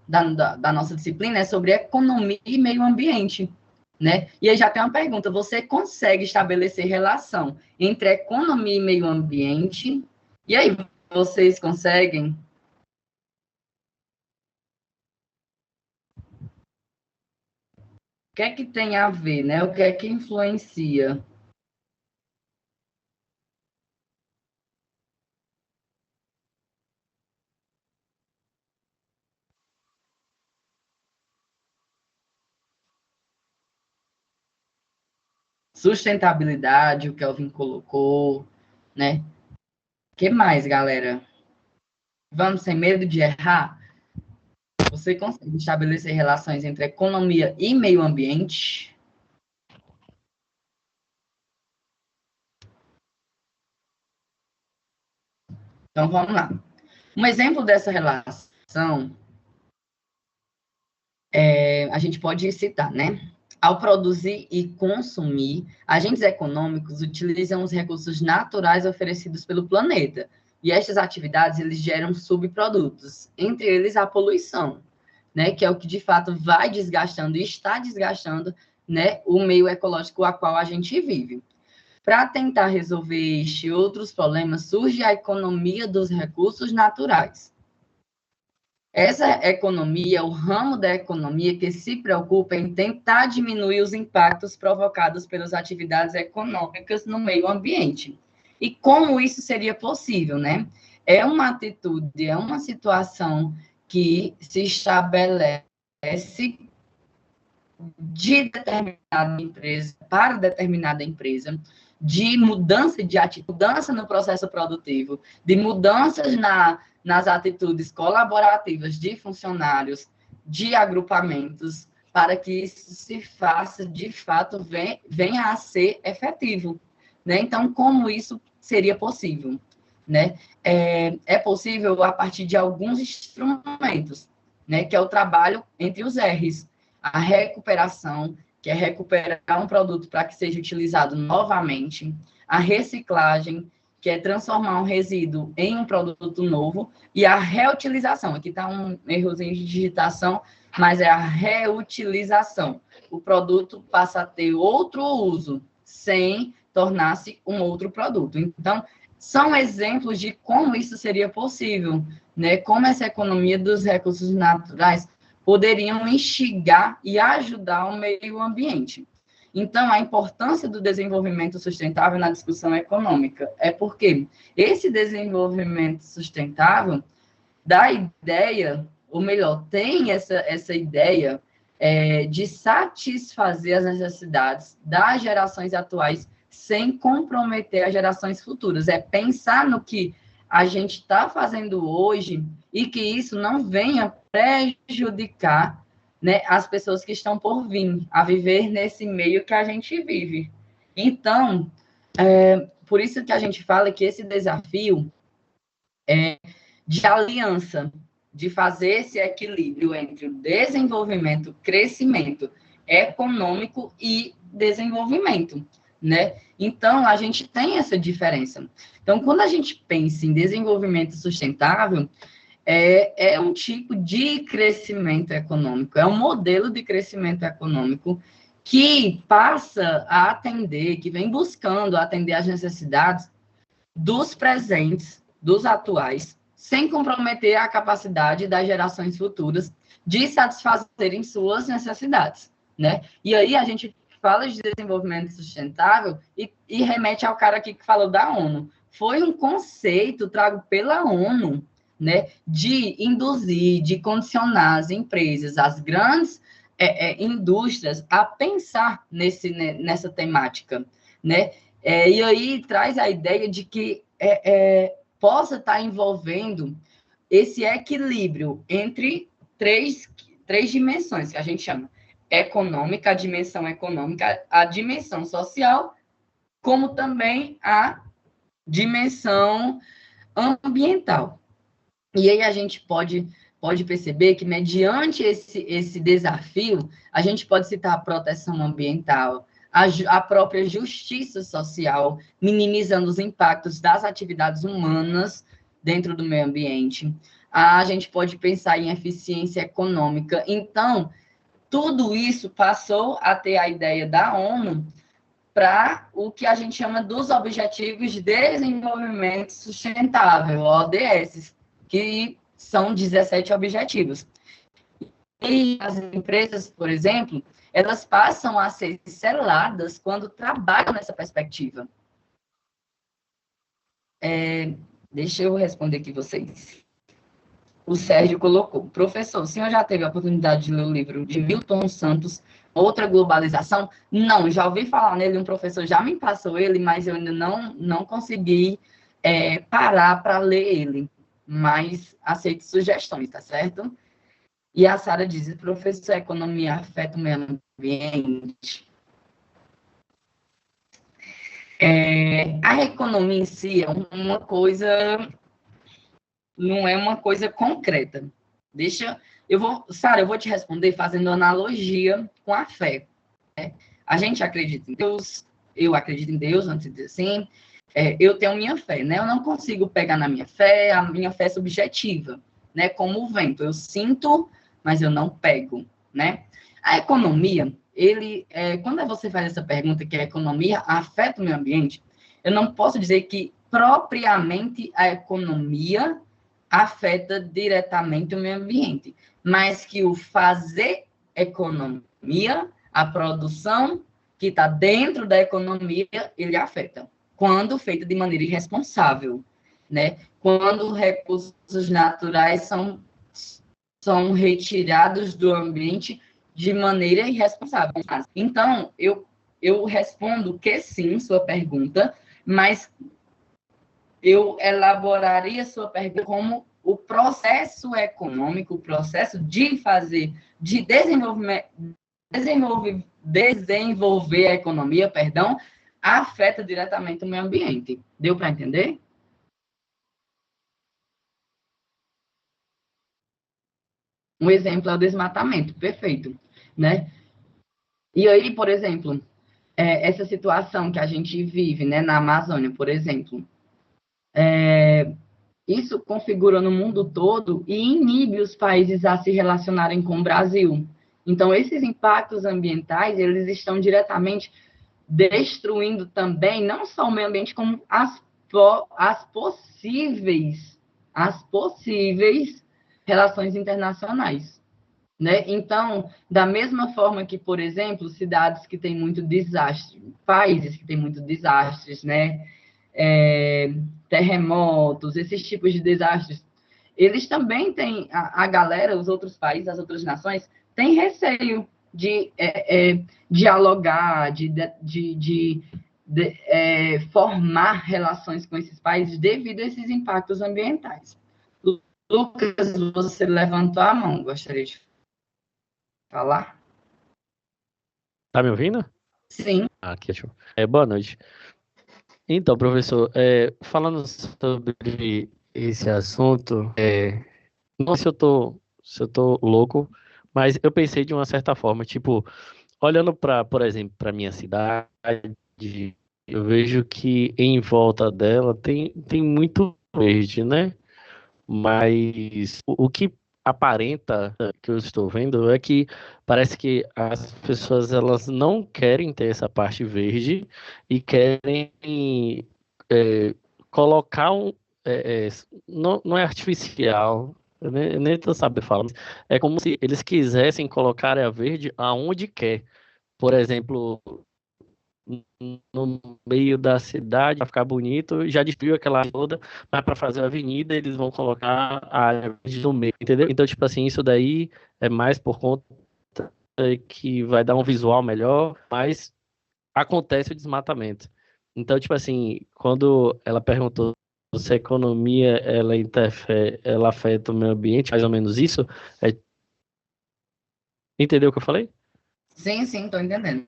da nossa disciplina é sobre economia e meio ambiente, né? E aí já tem uma pergunta: você consegue estabelecer relação entre economia e meio ambiente? E aí, vocês conseguem? O que é que tem a ver, né? O que é que influencia? Sustentabilidade, o Kelvin colocou, né? O que mais, galera? Vamos sem medo de errar? Você consegue estabelecer relações entre economia e meio ambiente? Então, vamos lá. Um exemplo dessa relação, a gente pode citar, né? Ao produzir e consumir, agentes econômicos utilizam os recursos naturais oferecidos pelo planeta. E estas atividades, eles geram subprodutos, entre eles a poluição, né? Que é o que, de fato, vai desgastando e está desgastando, né, o meio ecológico a qual a gente vive. Para tentar resolver este e outros problemas, surge a economia dos recursos naturais. Essa economia é o ramo da economia que se preocupa em tentar diminuir os impactos provocados pelas atividades econômicas no meio ambiente. E como isso seria possível, né? É uma atitude, é uma situação que se estabelece de determinada empresa para determinada empresa, de mudança de atitude, mudança no processo produtivo, de mudanças nas atitudes colaborativas de funcionários, de agrupamentos, para que isso se faça, de fato, venha a ser efetivo, né? Então, como isso seria possível, né? É possível a partir de alguns instrumentos, né? Que é o trabalho entre os R's, a recuperação, que é recuperar um produto para que seja utilizado novamente, a reciclagem, que é transformar um resíduo em um produto novo, e a reutilização. Aqui está um errozinho de digitação, mas é a reutilização. O produto passa a ter outro uso, sem tornar-se um outro produto. Então, são exemplos de como isso seria possível, né? Como essa economia dos recursos naturais poderiam instigar e ajudar o meio ambiente. Então, a importância do desenvolvimento sustentável na discussão econômica é porque esse desenvolvimento sustentável dá ideia, ou melhor, tem essa ideia de satisfazer as necessidades das gerações atuais sem comprometer as gerações futuras. É pensar no que a gente está fazendo hoje e que isso não venha prejudicar, né, as pessoas que estão por vir, a viver nesse meio que a gente vive. Então, por isso que a gente fala que esse desafio é de aliança, de fazer esse equilíbrio entre o desenvolvimento, crescimento econômico e desenvolvimento, né? Então, a gente tem essa diferença. Então, quando a gente pensa em desenvolvimento sustentável, é um tipo de crescimento econômico, é um modelo de crescimento econômico que passa a atender, que vem buscando atender às necessidades dos presentes, dos atuais, sem comprometer a capacidade das gerações futuras de satisfazerem suas necessidades, né? E aí a gente fala de desenvolvimento sustentável e remete ao cara aqui que falou da ONU. Foi um conceito trago pela ONU, né, de induzir, de condicionar as empresas, as grandes indústrias a pensar nessa temática, né? E aí traz a ideia de que possa estar envolvendo esse equilíbrio entre três dimensões, que a gente chama econômica, a dimensão econômica, a dimensão social, como também a dimensão ambiental. E aí a gente pode perceber que, mediante esse desafio, a gente pode citar a proteção ambiental, a própria justiça social, minimizando os impactos das atividades humanas dentro do meio ambiente. A gente pode pensar em eficiência econômica. Então, tudo isso passou a ter a ideia da ONU para o que a gente chama dos Objetivos de Desenvolvimento Sustentável, ODS, que são 17 objetivos. E as empresas, por exemplo, elas passam a ser seladas quando trabalham nessa perspectiva. Deixa eu responder aqui vocês. O Sérgio colocou: professor, o senhor já teve a oportunidade de ler o livro de Milton Santos, Outra Globalização? Não, já ouvi falar nele, um professor já me passou ele, mas eu ainda não consegui parar para ler ele. Mas aceito sugestões, tá certo? E a Sara diz: professor, a economia afeta o meio ambiente? A economia em si é uma coisa, não é uma coisa concreta. Sara, eu vou te responder fazendo analogia com a fé. Né? A gente acredita em Deus, eu acredito em Deus, antes de dizer assim, eu tenho minha fé, né? Eu não consigo pegar na minha fé, a minha fé é subjetiva, né? Como o vento, eu sinto, mas eu não pego, né? A economia, quando você faz essa pergunta que a economia afeta o meio ambiente, eu não posso dizer que propriamente a economia afeta diretamente o meio ambiente, mas que o fazer economia, a produção que está dentro da economia, ele afeta, quando feita de maneira irresponsável, né? Quando recursos naturais são retirados do ambiente de maneira irresponsável. Então, eu respondo que sim, sua pergunta, mas eu elaboraria sua pergunta como o processo econômico, o processo de desenvolver a economia, afeta diretamente o meio ambiente. Deu para entender? Um exemplo é o desmatamento, perfeito, né? E aí, por exemplo, essa situação que a gente vive, né, na Amazônia, por exemplo, isso configura no mundo todo e inibe os países a se relacionarem com o Brasil. Então, esses impactos ambientais, eles estão diretamente destruindo também, não só o meio ambiente, como as possíveis relações internacionais, né? Então, da mesma forma que, por exemplo, cidades que têm muito desastre, países que têm muito desastres, né? Terremotos, esses tipos de desastres, eles também têm, a galera, os outros países, as outras nações, têm receio de dialogar, de formar relações com esses países devido a esses impactos ambientais. Lucas, você levantou a mão, gostaria de... falar? Tá me ouvindo? Sim. Ah, aqui, show. Boa noite. Então, professor, falando sobre esse assunto, não sei se eu tô louco, mas eu pensei de uma certa forma, tipo, olhando para, por exemplo, para minha cidade, eu vejo que em volta dela tem muito verde, né? Mas o que aparenta, que eu estou vendo, é que parece que as pessoas elas não querem ter essa parte verde e querem colocar não é artificial, eu nem tô sabendo falar, mas é como se eles quisessem colocar área verde aonde quer. Por exemplo, no meio da cidade para ficar bonito, já destruiu aquela área toda, mas para fazer a avenida eles vão colocar a área verde no meio, entendeu? Então, tipo assim, isso daí é mais por conta que vai dar um visual melhor, mas acontece o desmatamento. Então, tipo assim, quando ela perguntou se a economia ela interfere, ela afeta o meio ambiente, mais ou menos isso, entendeu o que eu falei? Sim, tô entendendo.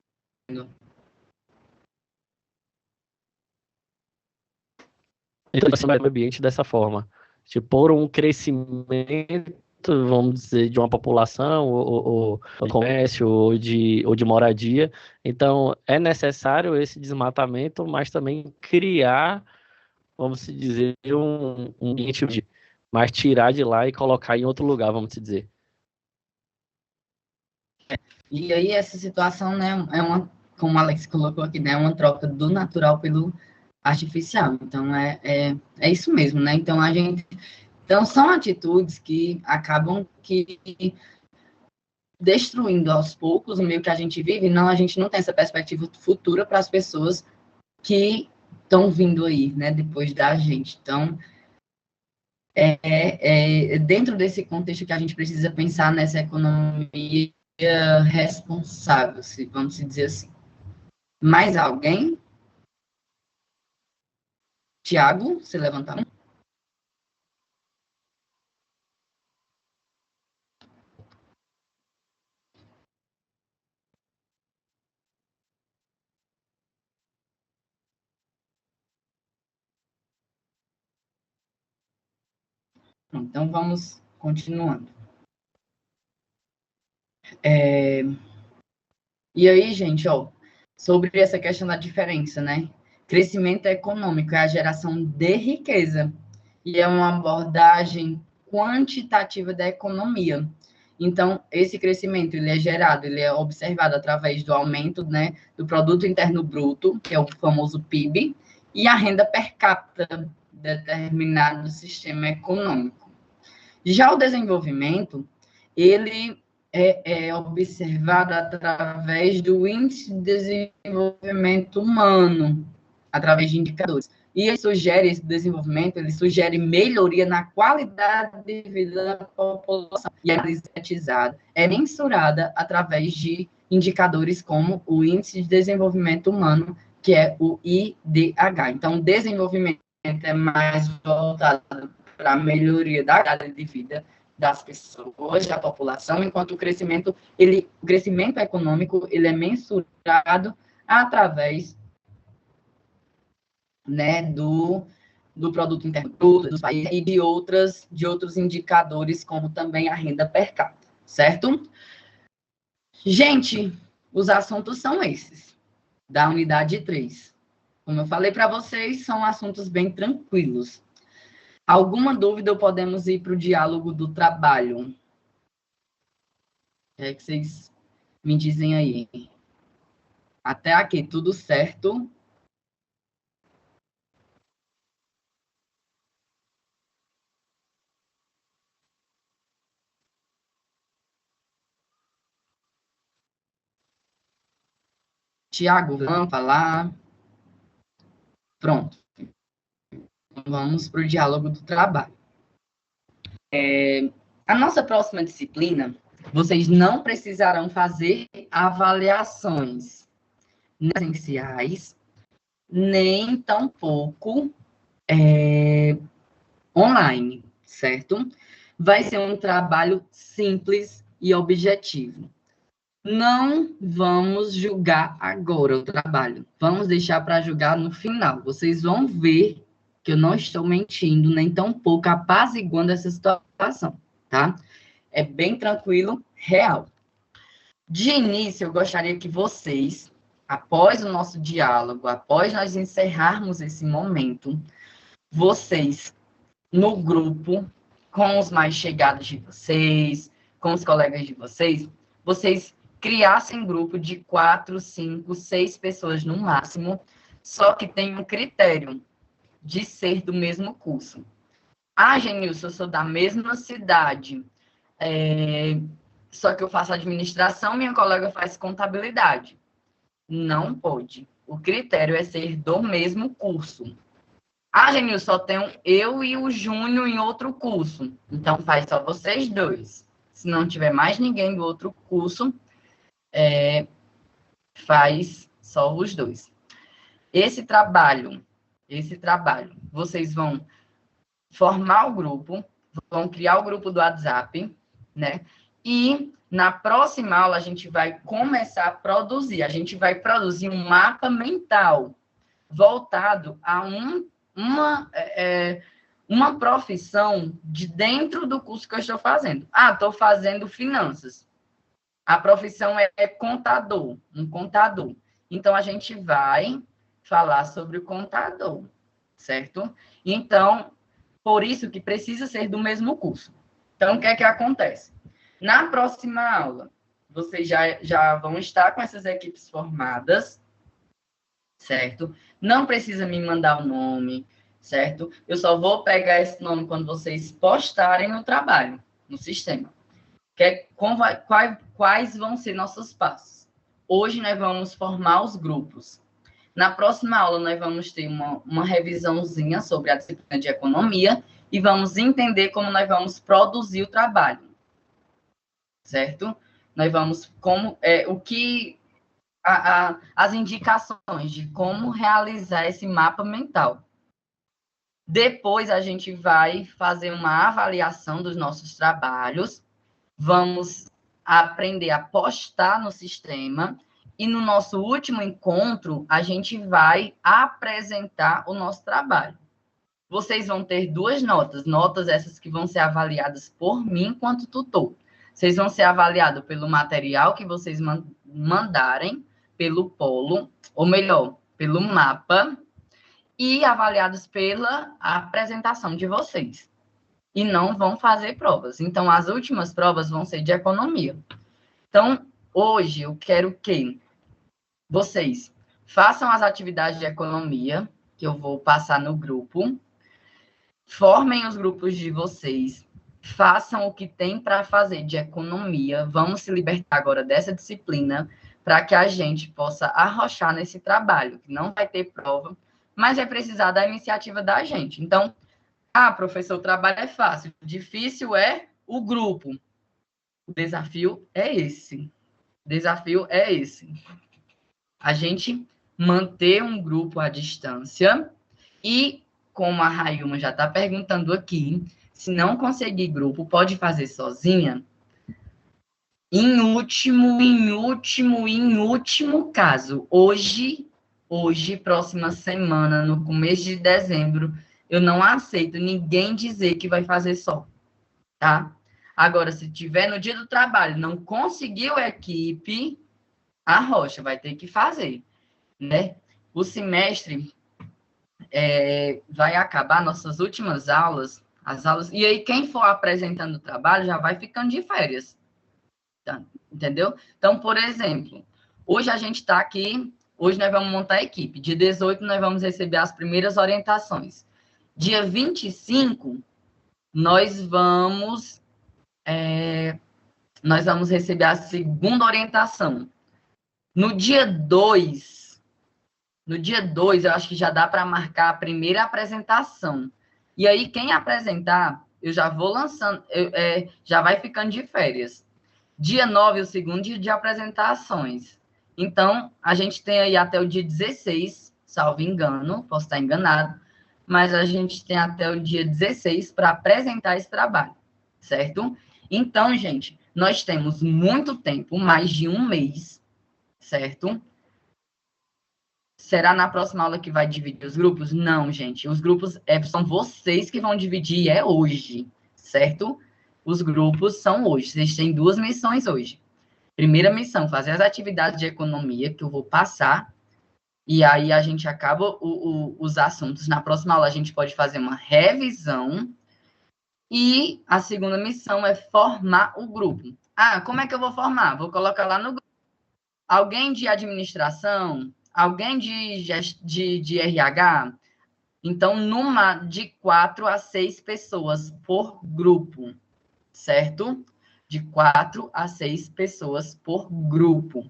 Então, assim, o meio ambiente dessa forma. Tipo, por um crescimento, vamos dizer, de uma população, ou de comércio, ou de moradia. Então, é necessário esse desmatamento, mas também criar, vamos dizer, um ambiente, mas tirar de lá e colocar em outro lugar, vamos dizer. E aí, essa situação, né, como o Alex colocou aqui, né, uma troca do natural pelo artificial. Então, é isso mesmo, né? Então, são atitudes que acabam que destruindo aos poucos o meio que a gente vive. Não, a gente não tem essa perspectiva futura para as pessoas que estão vindo aí, né, depois da gente. Então, dentro desse contexto que a gente precisa pensar nessa economia responsável, vamos dizer assim. Mais alguém? Tiago, se levantar. Então, vamos continuando. E aí, gente, sobre essa questão da diferença, né? Crescimento econômico é a geração de riqueza e é uma abordagem quantitativa da economia. Então, esse crescimento ele é gerado, ele é observado através do aumento, né, do produto interno bruto, que é o famoso PIB, e a renda per capita de determinado sistema econômico. Já o desenvolvimento, ele é observado através do índice de desenvolvimento humano, através de indicadores. E esse desenvolvimento, ele sugere melhoria na qualidade de vida da população. E a análise é mensurada através de indicadores como o Índice de Desenvolvimento Humano, que é o IDH. Então, o desenvolvimento é mais voltado para a melhoria da qualidade de vida das pessoas, da população, enquanto o crescimento econômico, ele é mensurado através, né, do produto interno bruto dos países e de outros indicadores, como também a renda per capita, certo? Gente, os assuntos são esses, da unidade 3. Como eu falei para vocês, são assuntos bem tranquilos. Alguma dúvida, podemos ir para o diálogo do trabalho? O que vocês me dizem aí? Até aqui, tudo certo? Tiago, vamos falar. Pronto. Vamos para o diálogo do trabalho. A nossa próxima disciplina, vocês não precisarão fazer avaliações presenciais, nem tampouco online, certo? Vai ser um trabalho simples e objetivo. Não vamos julgar agora o trabalho. Vamos deixar para julgar no final. Vocês vão ver que eu não estou mentindo, nem tão pouco apaziguando essa situação, tá? É bem tranquilo, real. De início, eu gostaria que vocês, após o nosso diálogo, após nós encerrarmos esse momento, vocês, no grupo, com os mais chegados de vocês, com os colegas de vocês, vocês criassem grupo de 4, 5, 6 pessoas no máximo, só que tem um critério de ser do mesmo curso. Ah, Genilson, eu sou da mesma cidade, só que eu faço administração, minha colega faz contabilidade. Não pode. O critério é ser do mesmo curso. Ah, Genilson, só tenho eu e o Júnior em outro curso. Então, faz só vocês dois. Se não tiver mais ninguém do outro curso, faz só os dois. Esse trabalho, vocês vão formar o grupo, vão criar o grupo do WhatsApp, né? E na próxima aula a gente vai começar a produzir. A gente vai produzir um mapa mental voltado a uma profissão de dentro do curso que eu estou fazendo. Ah, estou fazendo finanças. A profissão é contador, um contador. Então, a gente vai falar sobre o contador, certo? Então, por isso que precisa ser do mesmo curso. Então, o que é que acontece? Na próxima aula, vocês já vão estar com essas equipes formadas, certo? Não precisa me mandar o nome, certo? Eu só vou pegar esse nome quando vocês postarem no trabalho, no sistema. Quais vão ser nossos passos? Hoje nós vamos formar os grupos. Na próxima aula nós vamos ter uma revisãozinha sobre a disciplina de economia e vamos entender como nós vamos produzir o trabalho. Certo? Nós vamos as indicações de como realizar esse mapa mental. Depois a gente vai fazer uma avaliação dos nossos trabalhos, vamos aprender a postar no sistema e no nosso último encontro a gente vai apresentar o nosso trabalho. Vocês vão ter 2 notas essas que vão ser avaliadas por mim enquanto tutor. Vocês vão ser avaliados pelo material que vocês mandarem, pelo polo, ou melhor, pelo mapa, e avaliados pela apresentação de vocês. E não vão fazer provas. Então, as últimas provas vão ser de economia. Então, hoje, eu quero que vocês façam as atividades de economia, que eu vou passar no grupo, formem os grupos de vocês, façam o que tem para fazer de economia, vamos se libertar agora dessa disciplina, para que a gente possa arrochar nesse trabalho, que não vai ter prova, mas vai precisar da iniciativa da gente. Então, professor, o trabalho é fácil, difícil é o grupo. O desafio é esse. A gente manter um grupo à distância e, como a Rayuma já está perguntando aqui, se não conseguir grupo, pode fazer sozinha? Em último caso, hoje, próxima semana, no começo de dezembro, eu não aceito ninguém dizer que vai fazer só, tá? Agora, se tiver no dia do trabalho, não conseguiu equipe, arrocha, vai ter que fazer, né? O semestre vai acabar, nossas últimas aulas, e aí quem for apresentando o trabalho já vai ficando de férias, tá? Entendeu? Então, por exemplo, hoje a gente está aqui, hoje nós vamos montar a equipe, dia 18 nós vamos receber as primeiras orientações, dia 25 nós vamos receber a segunda orientação. No dia 2, eu acho que já dá para marcar a primeira apresentação. E aí, quem apresentar, eu já vou lançando, já vai ficando de férias. Dia 9, o segundo dia de apresentações. Então, a gente tem aí até o dia 16, salvo engano, posso estar enganado, mas a gente tem até o dia 16 para apresentar esse trabalho, certo? Então, gente, nós temos muito tempo, mais de um mês, certo? Será na próxima aula que vai dividir os grupos? Não, gente. Os grupos são vocês que vão dividir, é hoje, certo? Os grupos são hoje. Vocês têm 2 missões hoje. Primeira missão, fazer as atividades de economia, que eu vou passar, e aí a gente acaba os assuntos. Na próxima aula, a gente pode fazer uma revisão. E a segunda missão é formar o grupo. Ah, como é que eu vou formar? Vou colocar lá no grupo. Alguém de administração? Alguém de RH? Então, de 4 a 6 pessoas por grupo, certo? De 4 a 6 pessoas por grupo.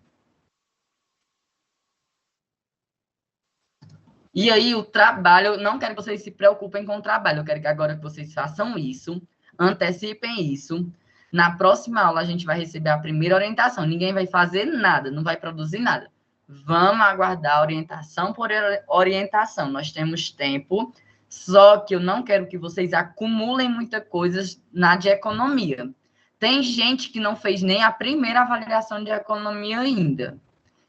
E aí, o trabalho, eu não quero que vocês se preocupem com o trabalho, eu quero que agora que vocês façam isso, antecipem isso. Na próxima aula, a gente vai receber a primeira orientação. Ninguém vai fazer nada, não vai produzir nada. Vamos aguardar orientação por orientação. Nós temos tempo, só que eu não quero que vocês acumulem muita coisa na de economia. Tem gente que não fez nem a primeira avaliação de economia ainda.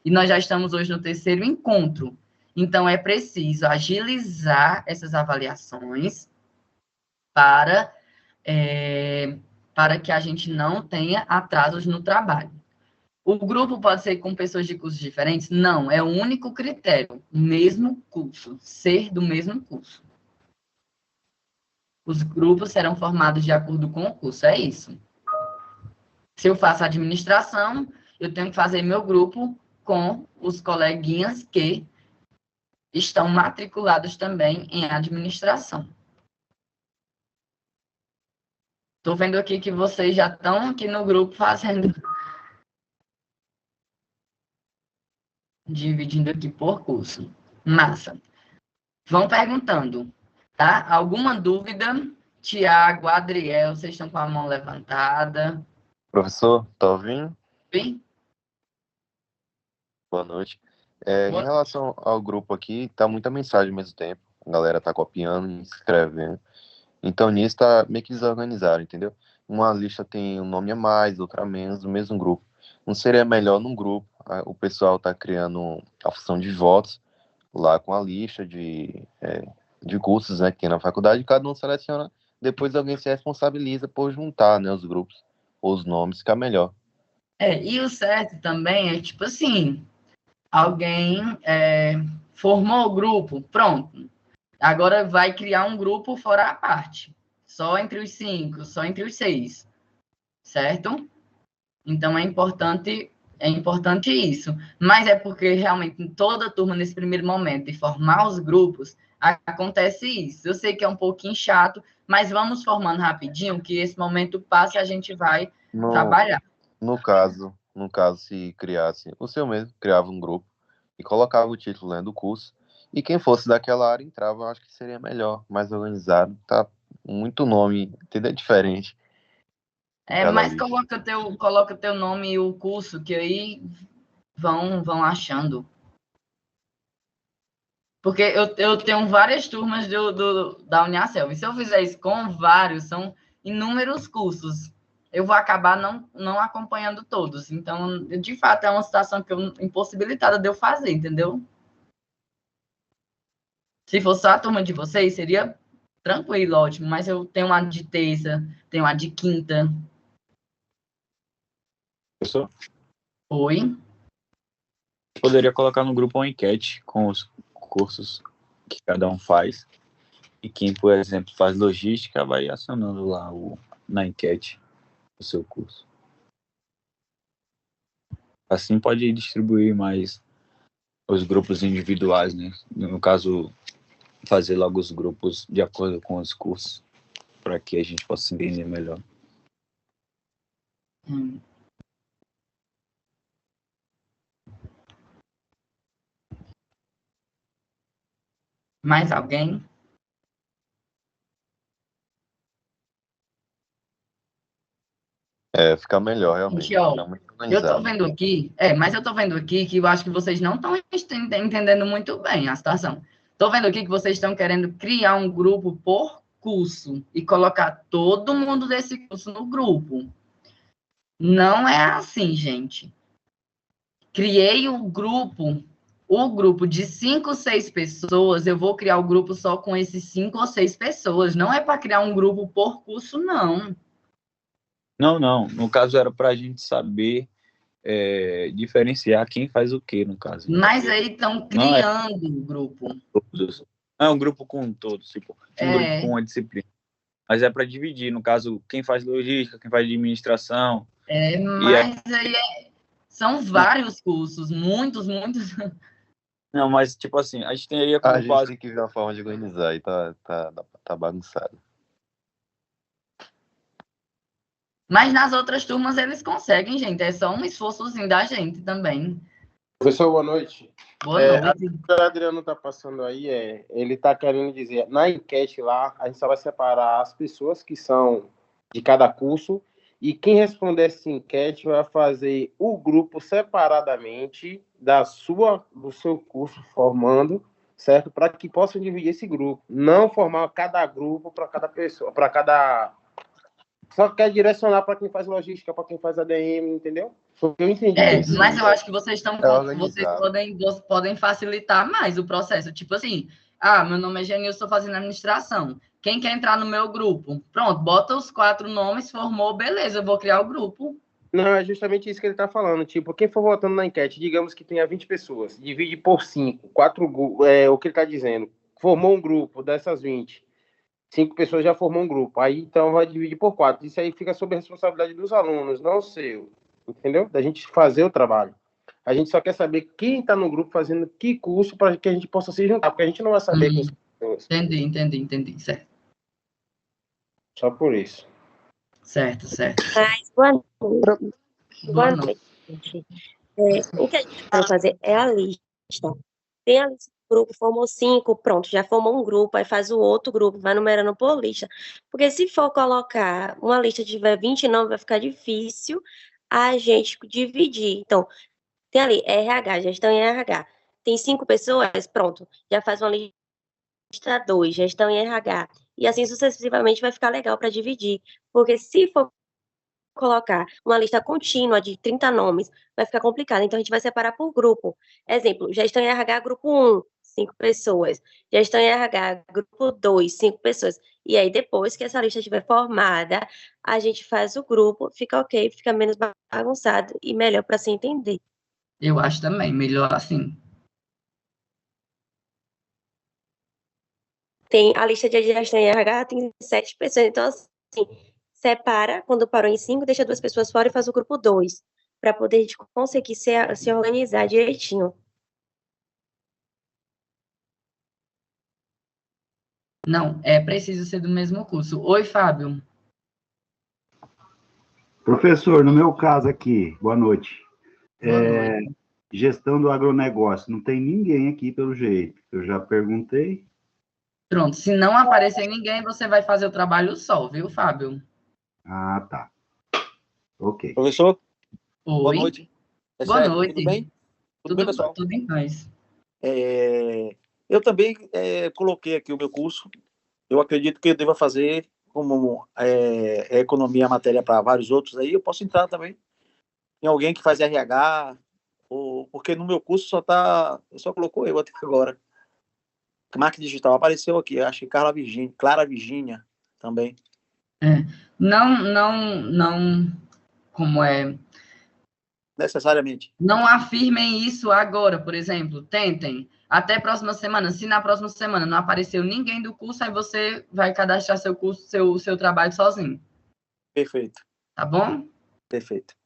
E nós já estamos hoje no 3º encontro. Então, é preciso agilizar essas avaliações para que a gente não tenha atrasos no trabalho. O grupo pode ser com pessoas de cursos diferentes? Não, é o único critério. Mesmo curso, ser do mesmo curso. Os grupos serão formados de acordo com o curso, é isso. Se eu faço administração, eu tenho que fazer meu grupo com os coleguinhas que estão matriculados também em administração. Estou vendo aqui que vocês já estão aqui no grupo fazendo... Dividindo aqui por curso. Massa. Vão perguntando, tá? Alguma dúvida? Tiago, Adriel, vocês estão com a mão levantada. Professor, tá ouvindo? Sim? Boa noite. Em relação ao grupo aqui, tá muita mensagem ao mesmo tempo. A galera tá copiando e escrevendo. Então, nisso tá meio que desorganizado, entendeu? Uma lista tem um nome a mais, outra a menos, do mesmo grupo. Não seria melhor num grupo o pessoal tá criando a função de votos lá com a lista de cursos, né, que tem na faculdade, e cada um seleciona, depois alguém se responsabiliza por juntar, né, os grupos, ou os nomes, fica melhor. E o certo também é, tipo assim, alguém formou o grupo, pronto. Agora vai criar um grupo fora a parte. Só entre os 5, só entre os 6. Certo? Então, é importante isso. Mas é porque, realmente, em toda turma, nesse primeiro momento, de formar os grupos, acontece isso. Eu sei que é um pouquinho chato, mas vamos formando rapidinho, que esse momento passe e a gente vai trabalhar. No caso, se criasse, o seu mesmo criava um grupo e colocava o título, né, do curso, e quem fosse daquela área entrava, eu acho que seria melhor, mais organizado. Tá muito nome, entendeu? Diferente. Mas coloca teu nome e o curso, que aí vão achando. Porque eu tenho várias turmas da Uniaselv. E se eu fizer isso com vários, são inúmeros cursos. Eu vou acabar não acompanhando todos. Então, de fato, é uma situação que eu impossibilitada de eu fazer, entendeu? Se fosse só a turma de vocês, seria tranquilo, ótimo. Mas eu tenho uma de terça, tenho uma de quinta. Professor? Oi? Poderia colocar no grupo uma enquete com os cursos que cada um faz. E quem, por exemplo, faz logística, vai acionando lá na enquete o seu curso. Assim pode distribuir mais os grupos individuais, né? No caso, fazer logo os grupos de acordo com os cursos, para que a gente possa entender melhor. Mais alguém? Fica melhor, realmente. Gente, ó, Fica muito eu organizado. tô vendo aqui, mas eu tô vendo aqui que eu acho que vocês não estão entendendo muito bem a situação. Tô vendo aqui que vocês estão querendo criar um grupo por curso e colocar todo mundo desse curso no grupo. Não é assim, gente. Criei o grupo de 5, 6 pessoas, eu vou criar o grupo só com esses 5 ou 6 pessoas. Não é para criar um grupo por curso, não. Não. No caso, era para a gente saber diferenciar quem faz o quê, no caso. Mas aí estão Não é criando o grupo. todos. Não é um grupo com todos, tipo, um grupo com uma disciplina. Mas é para dividir, no caso, quem faz logística, quem faz administração. Mas aí são vários cursos, muitos. Não, mas tipo assim, a gente teria A como gente base. tem que ver uma forma de organizar e tá bagunçado. Mas nas outras turmas eles conseguem, gente. É só um esforçozinho da gente também. Professor, boa noite. Boa noite. O que o Adriano está passando aí ele está querendo dizer, na enquete lá, a gente só vai separar as pessoas que são de cada curso e quem responder essa enquete vai fazer o grupo separadamente do seu curso formando, certo? Para que possam dividir esse grupo. Não formar cada grupo para cada pessoa, para cada... Só quer direcionar para quem faz logística, para quem faz ADM, entendeu? Foi o que eu entendi. Mas eu acho que vocês organizado. podem facilitar mais o processo. Tipo assim, meu nome é Genil, estou fazendo administração. Quem quer entrar no meu grupo? Pronto, bota os 4 nomes, formou, beleza, eu vou criar o grupo. Não, é justamente isso que ele está falando. Tipo, quem for votando na enquete, digamos que tenha 20 pessoas, divide por 5, 4, o que ele está dizendo. Formou um grupo dessas 20. 5 pessoas já formou um grupo. Aí, então, vai dividir por 4. Isso aí fica sob a responsabilidade dos alunos, não seu. Entendeu? Da gente fazer o trabalho. A gente só quer saber quem está no grupo fazendo que curso para que a gente possa se juntar, porque a gente não vai saber quem são as pessoas. Entendi, certo. Só por isso. Certo. Mas, boa noite, gente. O que a gente vai fazer é a lista. Tem a lista do grupo, formou 5, pronto, já formou um grupo, aí faz o outro grupo, vai numerando por lista. Porque se for colocar uma lista de 20 nomes, vai ficar difícil a gente dividir. Então, tem ali RH, gestão em RH. Tem 5 pessoas, pronto, já faz uma lista 2, gestão em RH. E assim sucessivamente vai ficar legal para dividir. Porque se for colocar uma lista contínua de 30 nomes, vai ficar complicado. Então, a gente vai separar por grupo. Exemplo, gestão em RH, grupo 1, 5 pessoas. Gestão em RH, grupo 2, 5 pessoas. E aí, depois que essa lista estiver formada, a gente faz o grupo, fica ok, fica menos bagunçado e melhor para se entender. Eu acho também, melhor assim. Tem a lista de gestão em RH, tem 7 pessoas. Então, assim, separa, quando parou em 5, deixa 2 pessoas fora e faz o grupo 2, para poder a gente conseguir se organizar direitinho. Não, é preciso ser do mesmo curso. Oi, Fábio. Professor, no meu caso aqui, boa noite. Boa noite. Gestão do agronegócio, não tem ninguém aqui pelo jeito. Eu já perguntei. Pronto, se não aparecer ninguém, você vai fazer o trabalho só, viu, Fábio? Ah, tá. Ok. Professor? Oi. Boa noite. Boa noite. Tudo bem? Tudo bem, pessoal? Tudo em paz. Eu também coloquei aqui o meu curso. Eu acredito que eu deva fazer como economia matéria para vários outros aí. Eu posso entrar também em alguém que faz RH, porque no meu curso só colocou eu até agora. Marketing digital apareceu aqui, acho que Clara Virgínia também. Não, como é? Necessariamente. Não afirmem isso agora, por exemplo. Tentem. Até a próxima semana. Se na próxima semana não apareceu ninguém do curso, aí você vai cadastrar seu curso, seu trabalho sozinho. Perfeito. Tá bom? Perfeito.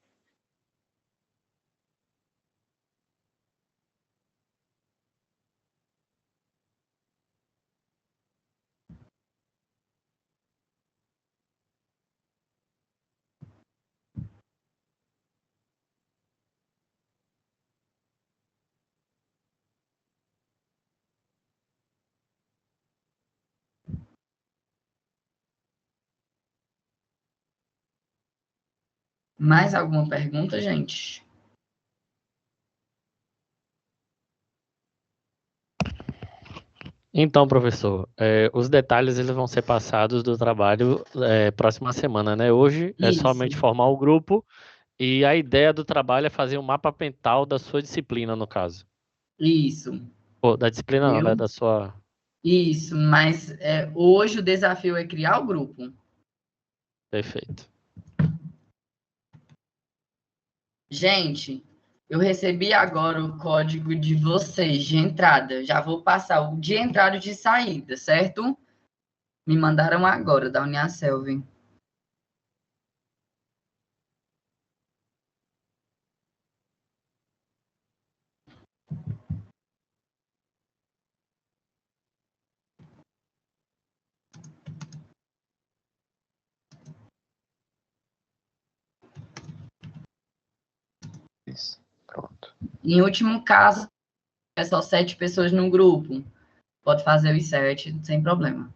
Mais alguma pergunta, gente? Então, professor, os detalhes eles vão ser passados do trabalho próxima semana, né? Hoje é Isso. somente formar o grupo E a ideia do trabalho é fazer um mapa mental da sua disciplina, no caso. Isso, Pô, da disciplina não, né? viu? Da sua. Isso, mas hoje o desafio é criar o grupo. Perfeito. Gente, eu recebi agora o código de vocês de entrada. Já vou passar o de entrada e de saída, certo? Me mandaram agora, da Uniaselv. Isso. Pronto. Em último caso, é só 7 pessoas no grupo. Pode fazer os 7, sem problema.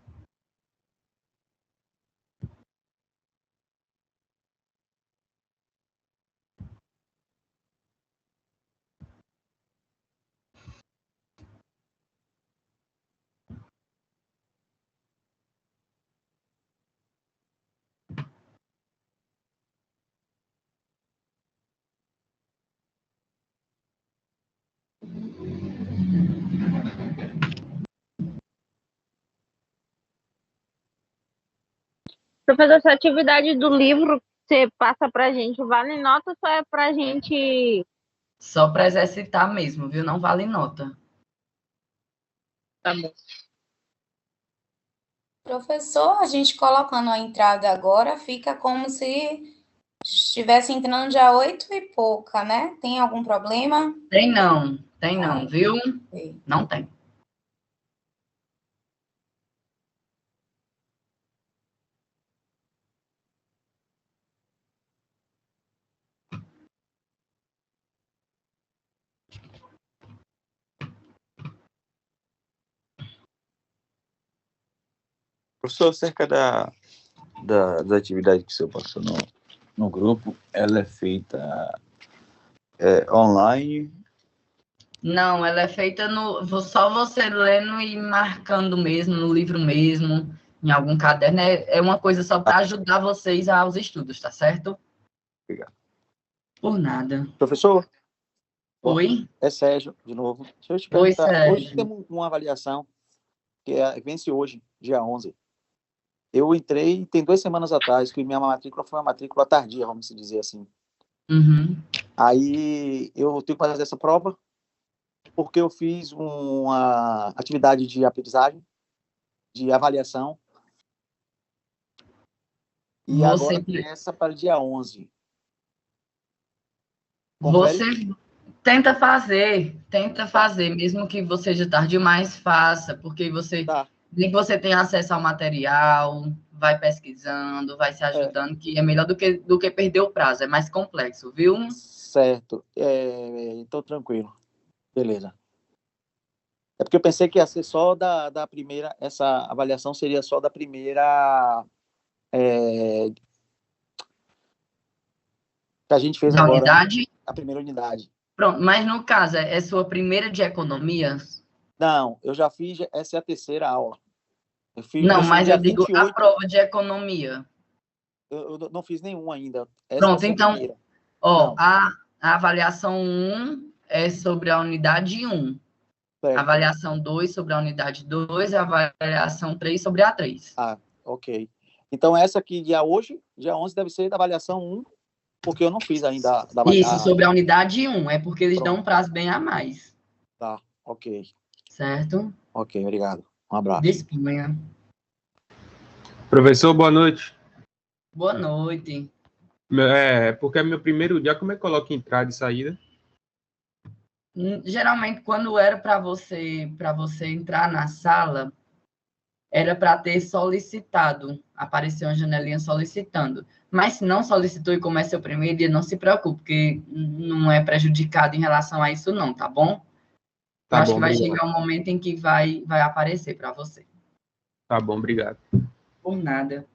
Professor, essa atividade do livro que você passa pra gente, vale nota ou só é pra gente... Só para exercitar mesmo, viu? Não vale nota. Tá bom. Professor, a gente colocando a entrada agora, fica como se estivesse entrando já 8 e pouca, né? Tem algum problema? Tem não, viu? Não tem. Professor, acerca das atividades que o senhor passou no grupo, ela é feita online? Não, ela é feita só você lendo e marcando mesmo, no livro mesmo, em algum caderno. É uma coisa só para ajudar vocês aos estudos, tá certo? Obrigado. Por nada. Professor? Oi? É Sérgio, de novo. Deixa eu te Oi, perguntar. Hoje Sérgio. temos uma avaliação que vence hoje, dia 11. Eu entrei, tem 2 semanas atrás, que minha matrícula foi uma matrícula tardia, vamos dizer assim. Uhum. Aí eu tenho que fazer essa prova, porque eu fiz uma atividade de aprendizagem, de avaliação, e agora começa para o dia 11. Confere? Você tenta fazer, mesmo que você seja tarde demais, faça, porque nem que você tenha acesso ao material, vai pesquisando, vai se ajudando, que é melhor do que perder o prazo, é mais complexo, viu? Certo, então tranquilo, beleza. É porque eu pensei que ia ser só da primeira, essa avaliação seria só da primeira, que a gente fez Da agora. unidade? A primeira unidade. Pronto, mas no caso, é sua primeira de economia? Não, eu já fiz, essa é a terceira aula. Não, mas eu digo 28, a prova de economia. Eu não fiz nenhum ainda. Pronto, então, ó, a avaliação 1 é sobre a unidade 1. Certo. A avaliação 2 sobre a unidade 2 e a avaliação 3 sobre a 3. Ah, ok. Então, essa aqui, dia 11, deve ser da avaliação 1, porque eu não fiz ainda. Isso, sobre a unidade 1, é porque eles dão um prazo bem a mais. Tá, ok. Certo? Ok, obrigado. Um abraço. Disponha. Professor, boa noite. Boa noite. Porque é meu primeiro dia, como é que coloca entrada e saída? Geralmente, quando era para você entrar na sala, era para ter solicitado, apareceu uma janelinha solicitando. Mas se não solicitou e começa seu primeiro dia, não se preocupe, porque não é prejudicado em relação a isso não, tá bom? Tá acho bom, que vai obrigado. chegar um momento em que vai aparecer para você. Tá bom, obrigado. Por nada.